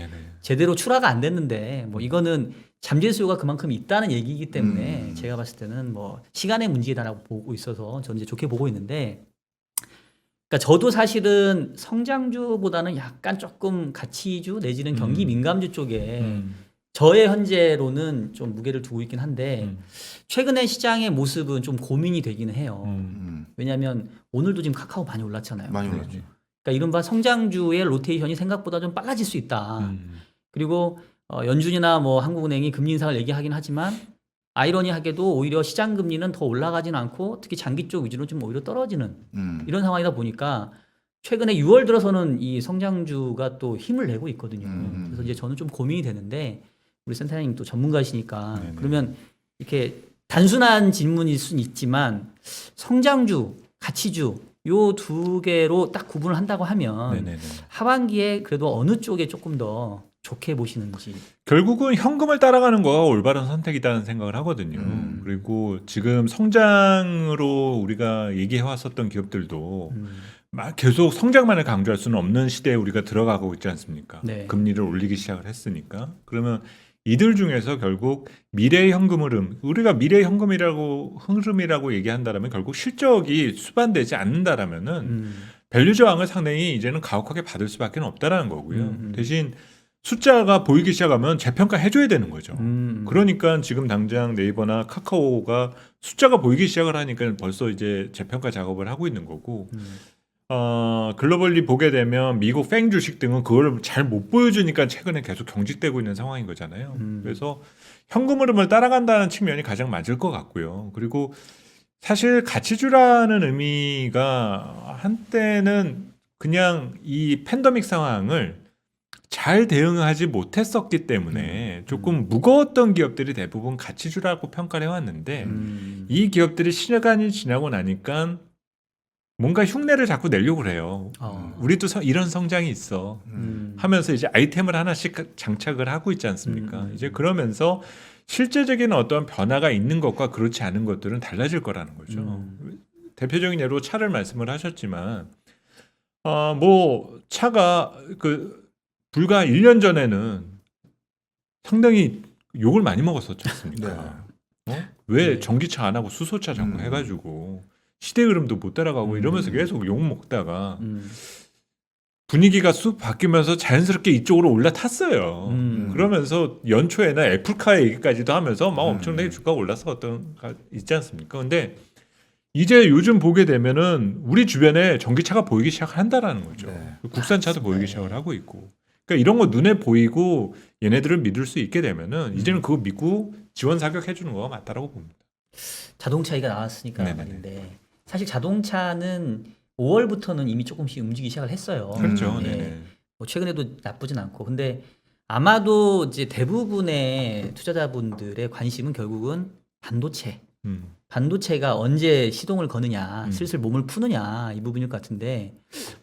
제대로 출하가 안 됐는데 뭐 이거는 잠재 수요가 그만큼 있다는 얘기이기 때문에 제가 봤을 때는 뭐 시간의 문제다라고 보고 있어서 저는 이제 좋게 보고 있는데 그러니까 저도 사실은 성장주보다는 약간 조금 가치주 내지는 경기 민감주 쪽에 저의 현재로는 좀 무게를 두고 있긴 한데 최근에 시장의 모습은 좀 고민이 되기는 해요. 왜냐하면 오늘도 지금 카카오 많이 올랐잖아요. 많이 올랐죠. 그러니까 이른바 성장주의 로테이션이 생각보다 좀 빨라질 수 있다. 그리고 연준이나 뭐 한국은행이 금리 인상을 얘기하긴 하지만 아이러니하게도 오히려 시장 금리는 더 올라가지는 않고 특히 장기 쪽 위주로 좀 오히려 떨어지는 이런 상황이다 보니까 최근에 6월 들어서는 이 성장주가 또 힘을 내고 있거든요. 그래서 이제 저는 좀 고민이 되는데 우리 센터장님 또 전문가시니까 네네. 그러면 이렇게 단순한 질문일 수는 있지만 성장주, 가치주 요 두 개로 딱 구분을 한다고 하면 네네네. 하반기에 그래도 어느 쪽에 조금 더 좋게 보시는지. 결국은 현금을 따라가는 거가 올바른 선택이라는 생각을 하거든요. 그리고 지금 성장으로 우리가 얘기해 왔었던 기업들도 막 계속 성장만을 강조할 수는 없는 시대에 우리가 들어가고 있지 않습니까? 네. 금리를 올리기 시작을 했으니까. 그러면 이들 중에서 결국 미래의 현금 흐름, 우리가 미래의 현금이라고 흐름이라고 얘기한다라면 결국 실적이 수반되지 않는다라면은 밸류 저항을 상당히 이제는 가혹하게 받을 수밖에 없다라는 거고요. 대신 숫자가 보이기 시작하면 재평가 해줘야 되는 거죠. 그러니까 지금 당장 네이버나 카카오가 숫자가 보이기 시작을 하니까 벌써 이제 재평가 작업을 하고 있는 거고, 글로벌리 보게 되면 미국 팽 주식 등은 그걸 잘 못 보여주니까 최근에 계속 경직되고 있는 상황인 거잖아요. 그래서 현금 흐름을 따라간다는 측면이 가장 맞을 것 같고요. 그리고 사실 가치주라는 의미가 한때는 그냥 이 팬데믹 상황을 잘 대응하지 못했었기 때문에 조금 무거웠던 기업들이 대부분 가치주라고 평가를 해왔는데 이 기업들이 시간이 지나고 나니까 뭔가 흉내를 자꾸 내려고 그래요. 우리도 이런 성장이 있어 하면서 이제 아이템을 하나씩 장착을 하고 있지 않습니까? 이제 그러면서 실제적인 어떤 변화가 있는 것과 그렇지 않은 것들은 달라질 거라는 거죠. 대표적인 예로 차를 말씀을 하셨지만 뭐 차가 불과 1년 전에는 상당히 욕을 많이 먹었었지 않습니까? 왜 네. 전기차 안 하고 수소차 자꾸 해가지고 시대 흐름도 못 따라가고 이러면서 계속 욕 먹다가 분위기가 쑥 바뀌면서 자연스럽게 이쪽으로 올라탔어요. 그러면서 연초에는 애플카 얘기까지도 하면서 막 엄청나게 주가가 올랐었던 가 있지 않습니까? 근데 이제 요즘 보게 되면은 우리 주변에 전기차가 보이기 시작한다라는 거죠. 네. 국산차도 보이기 시작을 하고 있고. 그러니까 이런 거 눈에 보이고 얘네들을 믿을 수 있게 되면은 이제는 그거 믿고 지원 사격해 주는 거가 맞다라고 봅니다. 자동차 얘기가 나왔으니까 네네네. 말인데 사실 자동차는 5월부터는 이미 조금씩 움직이기 시작을 했어요. 그렇죠. 네. 네네. 뭐 최근에도 나쁘진 않고 근데 아마도 이제 대부분의 투자자분들의 관심은 결국은 반도체. 반도체가 언제 시동을 거느냐, 슬슬 몸을 푸느냐 이 부분일 것 같은데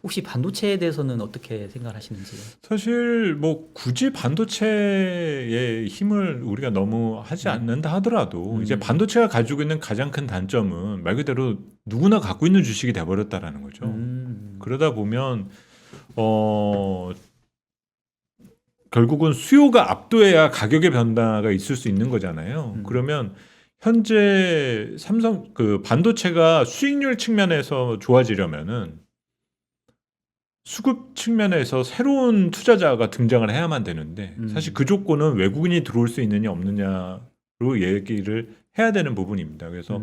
혹시 반도체에 대해서는 어떻게 생각하시는지? 사실 뭐 굳이 반도체의 힘을 우리가 너무 하지 않는다 하더라도 이제 반도체가 가지고 있는 가장 큰 단점은 말 그대로 누구나 갖고 있는 주식이 돼버렸다라는 거죠. 그러다 보면 결국은 수요가 압도해야 가격의 변화가 있을 수 있는 거잖아요. 그러면 현재 삼성 반도체가 수익률 측면에서 좋아지려면은 수급 측면에서 새로운 투자자가 등장을 해야만 되는데 사실 그 조건은 외국인이 들어올 수 있느냐 없느냐로 얘기를 해야 되는 부분입니다. 그래서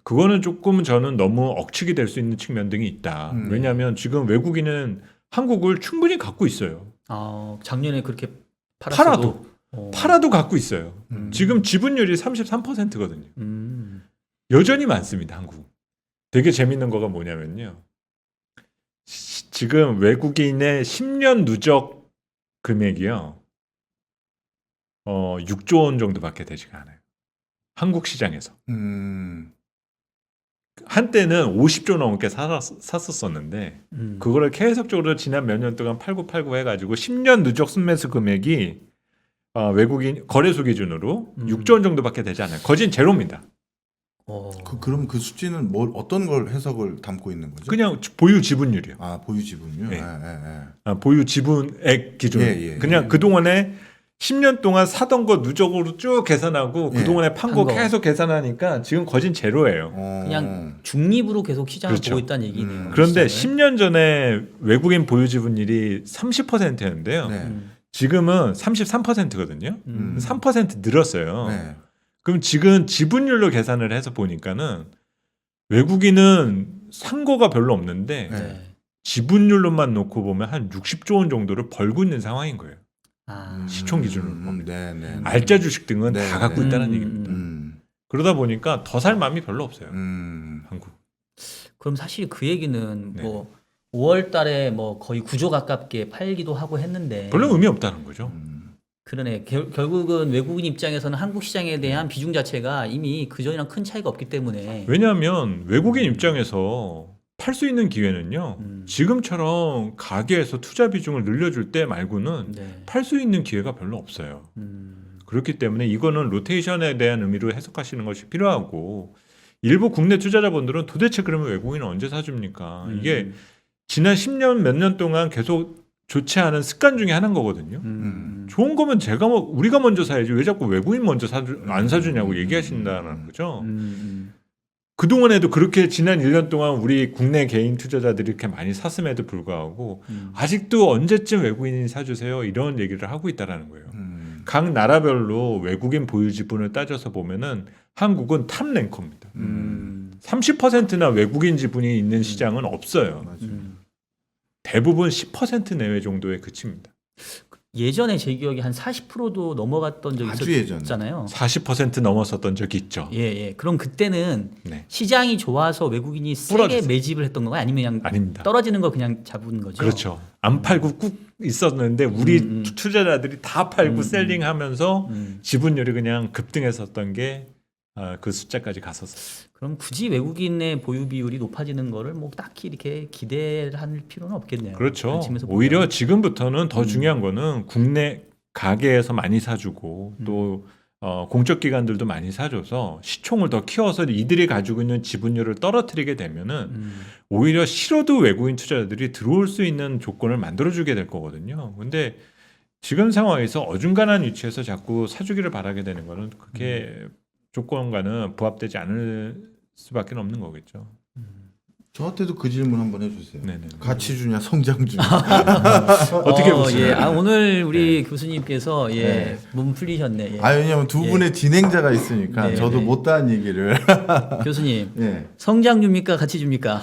그거는 조금 저는 너무 억측이 될 수 있는 측면 등이 있다. 왜냐하면 지금 외국인은 한국을 충분히 갖고 있어요. 작년에 그렇게 팔아도 갖고 있어요. 지금 지분율이 33%거든요. 여전히 많습니다, 한국. 되게 재밌는 거가 뭐냐면요. 지금 외국인의 10년 누적 금액이요. 6조 원 정도밖에 되지가 않아요. 한국 시장에서. 한때는 50조 넘게 샀었었는데 그거를 계속적으로 지난 몇 년 동안 팔고 해가지고 10년 누적 순매수 금액이 외국인 거래소 기준으로 6조 원 정도밖에 되지 않아요. 거진 제로입니다. 그럼 그 수치는 어떤 걸 해석을 담고 있는 거죠? 그냥 보유 지분율이요. 보유 지분율. 네. 예. 보유 지분액 기준. 그냥 그동안에 10년 동안 사던 거 누적으로 쭉 계산하고 그동안에 판 거 계속 계산하니까 지금 거진 제로예요. 그냥 중립으로 계속 시장을 그렇죠. 보고 있다는 얘기네요. 그런데 시장을. 10년 전에 외국인 보유 지분율이 30%였는데요. 네. 지금은 33%거든요. 3% 늘었어요. 네. 그럼 지금 지분율로 계산을 해서 보니까는 외국인은 산 거가 별로 없는데 네. 지분율로만 놓고 보면 한 60조 원 정도를 벌고 있는 상황인 거예요. 시총 기준으로 보면. 네. 알짜 주식 등은 네, 다 갖고 네. 있다는 얘기입니다. 그러다 보니까 더 살 마음이 별로 없어요. 한국. 그럼 사실 그 얘기는 네. 뭐 5월 달에 뭐 거의 9조 가깝게 팔기도 하고 했는데 별로 의미 없다는 거죠. 그러네. 결국은 외국인 입장에서는 한국 시장에 대한 비중 자체가 이미 그전이랑 큰 차이가 없기 때문에 왜냐하면 외국인 입장에서 팔 수 있는 기회는요. 지금처럼 가계에서 투자 비중을 늘려줄 때 말고는 네. 팔 수 있는 기회가 별로 없어요. 그렇기 때문에 이거는 로테이션에 대한 의미로 해석하시는 것이 필요하고 일부 국내 투자자분들은 도대체 그러면 외국인은 언제 사줍니까? 이게 지난 10년 몇 년 동안 계속 좋지 않은 습관 중에 하나인 거거든요. 좋은 거면 우리가 먼저 사야지 왜 자꾸 외국인 먼저 안 사주냐고 얘기하신다는 거죠. 그동안에도 그렇게 지난 1년 동안 우리 국내 개인 투자자들이 이렇게 많이 샀음에도 불구하고 아직도 언제쯤 외국인이 사주세요 이런 얘기를 하고 있다라는 거예요. 각 나라별로 외국인 보유 지분을 따져서 보면은 한국은 탑 랭커입니다. 30%나 외국인 지분이 있는 시장은 없어요. 대부분 10% 내외 정도에 그칩니다. 예전에 제 기억에 한 40%도 넘어갔던 적이 아주 예전에. 있었잖아요. 40% 넘었었던 적이 있죠. 예, 예. 그럼 그때는 네. 시장이 좋아서 외국인이 세게 부러졌어요. 매집을 했던 건가요? 아니면 그냥 아닙니다. 떨어지는 거 그냥 잡은 거죠? 그렇죠. 안 팔고 꾹 있었는데 우리 투자자들이 다 팔고 셀링하면서 지분율이 그냥 급등했었던 게 그 숫자까지 갔었어요. 그럼 굳이 외국인의 보유 비율이 높아지는 거를 뭐 딱히 이렇게 기대를 할 필요는 없겠네요. 그렇죠. 그 측면에서 오히려 보면. 지금부터는 더 중요한 거는 국내 가게에서 많이 사주고 또 공적 기관들도 많이 사줘서 시총을 더 키워서 이들이 가지고 있는 지분율을 떨어뜨리게 되면은 오히려 싫어도 외국인 투자자들이 들어올 수 있는 조건을 만들어주게 될 거거든요. 근데 지금 상황에서 어중간한 위치에서 자꾸 사주기를 바라게 되는 거는 그게 조건과는 부합되지 않을 수밖에 없는 거겠죠. 저한테도 그 질문 한번 해주세요. 네네. 가치 주냐 성장 주냐. 어떻게 보시나요? 예. 오늘 우리 교수님께서 몸 풀리셨네. 예. 왜냐면 두 분의 진행자가 있으니까 네, 저도 네. 못다한 얘기를. 교수님 예. 성장줍니까? 가치 줍니까?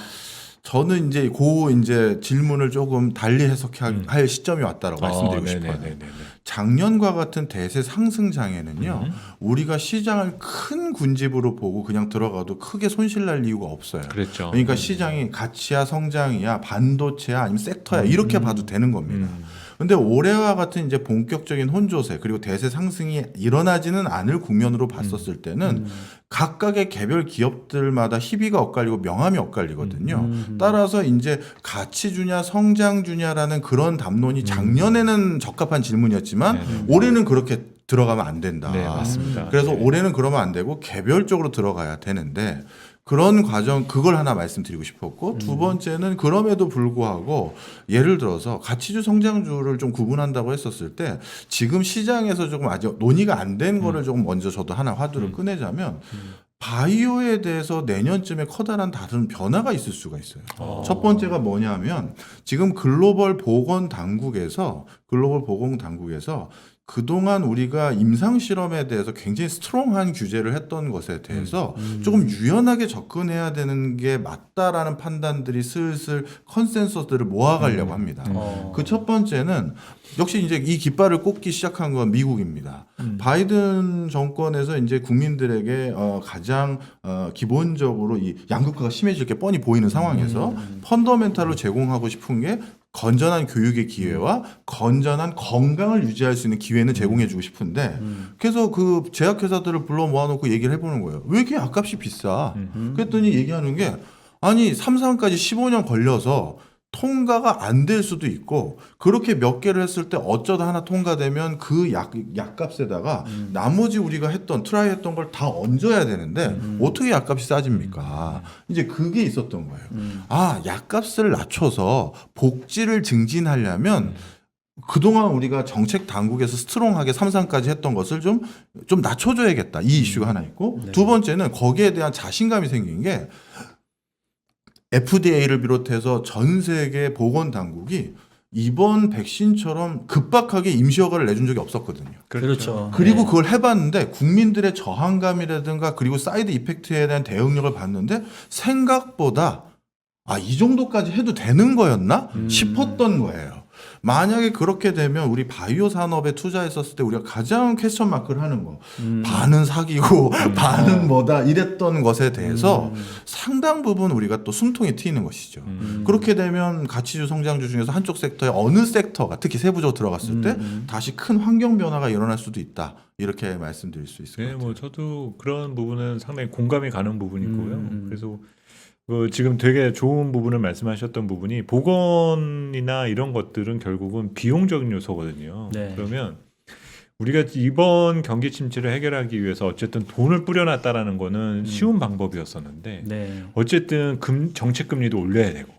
저는 이제 질문을 조금 달리 해석할 시점이 왔다라고 말씀드리고 싶어요. 네네네네. 작년과 같은 대세 상승장에는요, 우리가 시장을 큰 군집으로 보고 그냥 들어가도 크게 손실 날 이유가 없어요. 그랬죠. 그러니까 시장이 가치야 성장이야 반도체야 아니면 섹터야 이렇게 봐도 되는 겁니다. 근데 올해와 같은 이제 본격적인 혼조세 그리고 대세 상승이 일어나지는 않을 국면으로 봤었을 때는 각각의 개별 기업들마다 희비가 엇갈리고 명암이 엇갈리거든요. 따라서 이제 가치 주냐 성장 주냐라는 그런 담론이 작년에는 적합한 질문이었지만 올해는 그렇게 들어가면 안 된다. 네, 맞습니다. 그래서 네. 올해는 그러면 안 되고 개별적으로 들어가야 되는데 그런 과정 그걸 하나 말씀드리고 싶었고 두 번째는 그럼에도 불구하고 예를 들어서 가치주 성장주를 좀 구분한다고 했었을 때 지금 시장에서 조금 아직 논의가 안 된 거를 조금 먼저 저도 하나 화두를 꺼내자면 바이오에 대해서 내년쯤에 커다란 다른 변화가 있을 수가 있어요. 첫 번째가 뭐냐면 지금 글로벌 보건 당국에서 그동안 우리가 임상 실험에 대해서 굉장히 스트롱한 규제를 했던 것에 대해서 조금 유연하게 접근해야 되는 게 맞다라는 판단들이 슬슬 컨센서스를 모아가려고 합니다. 그 첫 번째는 역시 이제 이 깃발을 꽂기 시작한 건 미국입니다. 바이든 정권에서 이제 국민들에게 가장 기본적으로 이 양극화가 심해질 게 뻔히 보이는 상황에서 펀더멘탈로 제공하고 싶은 게 건전한 교육의 기회와 건전한 건강을 유지할 수 있는 기회는 제공해주고 싶은데 그래서 그 제약회사들을 불러 모아놓고 얘기를 해보는 거예요. 왜 이렇게 약값이 비싸? 그랬더니 얘기하는 게 아니 삼상까지 15년 걸려서 통과가 안 될 수도 있고 그렇게 몇 개를 했을 때 어쩌다 하나 통과되면 그 약값에다가 나머지 우리가 트라이 했던 걸 다 얹어야 되는데 어떻게 약값이 싸집니까? 이제 그게 있었던 거예요. 약값을 낮춰서 복지를 증진하려면 그동안 우리가 정책 당국에서 스트롱하게 삼상까지 했던 것을 좀 낮춰줘야겠다. 이 이슈가 하나 있고 두 번째는 거기에 대한 자신감이 생긴 게 FDA를 비롯해서 전 세계 보건 당국이 이번 백신처럼 급박하게 임시 허가를 내준 적이 없었거든요. 그렇죠. 그리고 그걸 해봤는데 국민들의 저항감이라든가 그리고 사이드 이펙트에 대한 대응력을 봤는데 생각보다 이 정도까지 해도 되는 거였나 싶었던 거예요. 만약에 그렇게 되면 우리 바이오 산업에 투자했었을 때 우리가 가장 퀘스천 마크를 하는 거 반은 사기고 반은 뭐다 이랬던 것에 대해서 상당 부분 우리가 또 숨통이 트이는 것이죠. 그렇게 되면 가치주 성장주 중에서 한쪽 섹터에 어느 섹터가 특히 세부적으로 들어갔을 때 다시 큰 환경 변화가 일어날 수도 있다. 이렇게 말씀드릴 수 있을 것 네, 같아요. 뭐 저도 그런 부분은 상당히 공감이 가는 부분이고요. 그래서 지금 되게 좋은 부분을 말씀하셨던 부분이 보건이나 이런 것들은 결국은 비용적인 요소거든요. 네. 그러면 우리가 이번 경기 침체를 해결하기 위해서 어쨌든 돈을 뿌려놨다라는 거는 쉬운 방법이었었는데 네. 어쨌든 정책 금리도 올려야 되고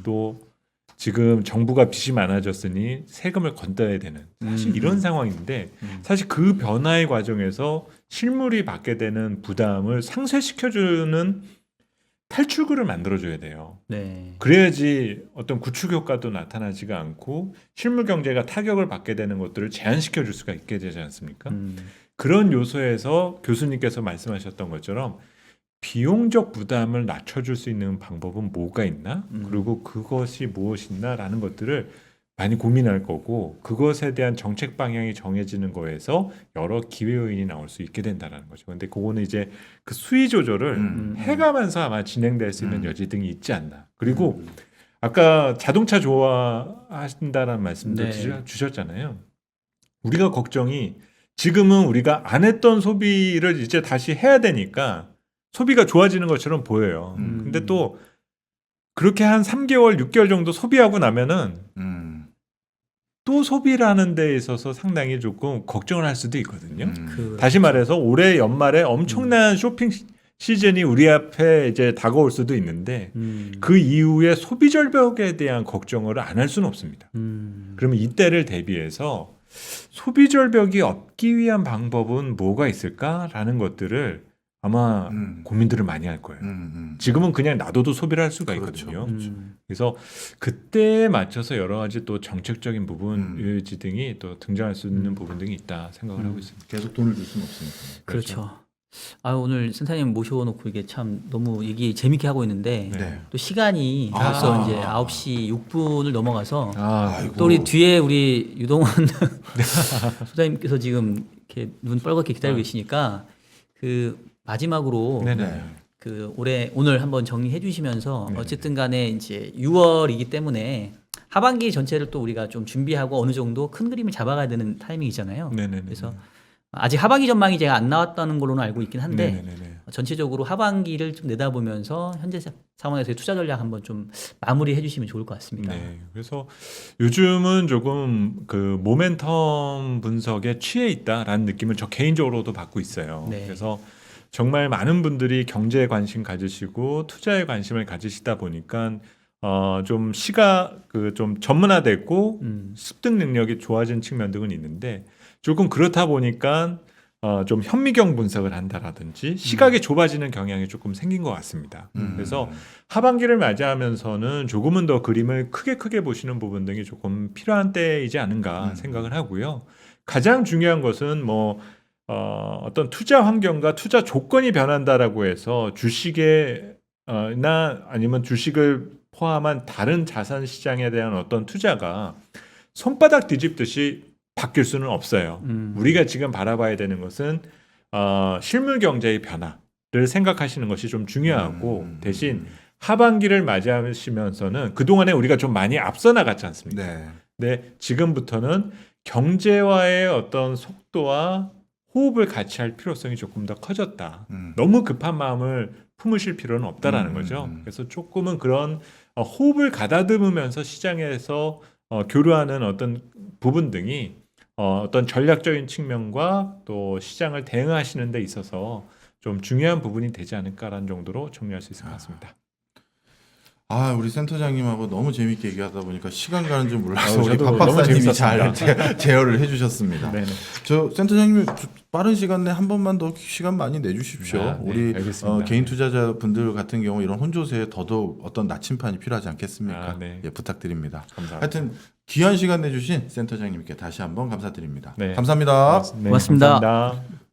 또 지금 정부가 빚이 많아졌으니 세금을 건져야 되는 사실 이런 상황인데 사실 그 변화의 과정에서 실물이 받게 되는 부담을 상쇄시켜주는 탈출구를 만들어줘야 돼요. 네. 그래야지 어떤 구축 효과도 나타나지가 않고 실물 경제가 타격을 받게 되는 것들을 제한시켜 줄 수가 있게 되지 않습니까? 그런 요소에서 교수님께서 말씀하셨던 것처럼 비용적 부담을 낮춰줄 수 있는 방법은 뭐가 있나? 그리고 그것이 무엇이나라는 것들을 많이 고민할 거고 그것에 대한 정책 방향이 정해지는 거에서 여러 기회 요인이 나올 수 있게 된다는 거죠. 근데 그거는 이제 그 수위 조절을 해가면서 아마 진행될 수 있는 여지 등이 있지 않나. 그리고 아까 자동차 좋아하신다는 말씀도 네. 주셨잖아요. 우리가 걱정이 지금은 우리가 안 했던 소비를 이제 다시 해야 되니까 소비가 좋아지는 것처럼 보여요. 근데 또 그렇게 한 3개월, 6개월 정도 소비하고 나면은 또 소비를 하는 데 있어서 상당히 조금 걱정을 할 수도 있거든요. 다시 말해서 올해 연말에 엄청난 쇼핑 시즌이 우리 앞에 이제 다가올 수도 있는데 그 이후에 소비 절벽에 대한 걱정을 안 할 수는 없습니다. 그러면 이때를 대비해서 소비 절벽이 없기 위한 방법은 뭐가 있을까라는 것들을 아마 고민들을 많이 할 거예요. 지금은 그냥 놔둬도 소비를 할 수가 그렇죠. 있거든요. 그래서 그때에 맞춰서 여러 가지 또 정책적인 부분, 유효지 등이 또 등장할 수 있는 부분 등이 있다 생각을 하고 있습니다. 계속 돈을 줄 수는 없으니까. 그렇죠. 아, 오늘 센터님 모셔놓고 이게 참 너무 얘기 재밌게 하고 있는데 네. 또 시간이 벌써 이제 9시 6분을 넘어가서 아이고. 또 우리 뒤에 우리 유동원 소장님께서 지금 이렇게 눈 빨갛게 기다리고 계시니까 그 마지막으로 네네. 그 오늘 한번 정리해 주시면서 어쨌든 간에 이제 6월이기 때문에 하반기 전체를 또 우리가 좀 준비하고 어느 정도 큰 그림을 잡아가야 되는 타이밍이잖아요. 네네네. 그래서 아직 하반기 전망이 제가 안 나왔다는 걸로는 알고 있긴 한데 네네네. 전체적으로 하반기를 좀 내다보면서 현재 상황에서의 투자 전략 한번 좀 마무리해 주시면 좋을 것 같습니다. 네, 그래서 요즘은 조금 그 모멘텀 분석에 취해 있다라는 느낌을 저 개인적으로도 받고 있어요. 네. 그래서 정말 많은 분들이 경제에 관심 가지시고 투자에 관심을 가지시다 보니까 좀 좀 전문화됐고 습득 능력이 좋아진 측면 등은 있는데 조금 그렇다 보니까 좀 현미경 분석을 한다라든지 시각이 좁아지는 경향이 조금 생긴 것 같습니다. 그래서 하반기를 맞이하면서는 조금은 더 그림을 크게 보시는 부분 등이 조금 필요한 때이지 않은가 생각을 하고요. 가장 중요한 것은 어떤 투자 환경과 투자 조건이 변한다라고 해서 주식에 나 아니면 주식을 포함한 다른 자산 시장에 대한 어떤 투자가 손바닥 뒤집듯이 바뀔 수는 없어요. 우리가 지금 바라봐야 되는 것은 실물 경제의 변화를 생각하시는 것이 좀 중요하고 대신 하반기를 맞이하시면서는 그동안에 우리가 좀 많이 앞서 나갔지 않습니까? 네. 근데 지금부터는 경제와의 어떤 속도와 호흡을 같이 할 필요성이 조금 더 커졌다. 너무 급한 마음을 품으실 필요는 없다라는 거죠. 그래서 조금은 그런 호흡을 가다듬으면서 시장에서 교류하는 어떤 부분 등이 어떤 전략적인 측면과 또 시장을 대응하시는 데 있어서 좀 중요한 부분이 되지 않을까라는 정도로 정리할 수 있을 것 같습니다. 우리 센터장님하고 너무 재밌게 얘기하다 보니까 시간 가는 줄 몰라서 우리 저도 박 너무 박사님이 잘 재밌었습니다. 제어를 해주셨습니다. 네네. 저 센터장님 빠른 시간 내에 한 번만 더 시간 많이 내주십시오. 네, 우리 알겠습니다. 개인 투자자분들 같은 경우 이런 혼조세에 더더욱 어떤 나침판이 필요하지 않겠습니까? 네. 예, 부탁드립니다. 감사합니다. 하여튼 귀한 시간 내주신 센터장님께 다시 한번 감사드립니다. 네. 감사합니다. 네, 고맙습니다. 감사합니다.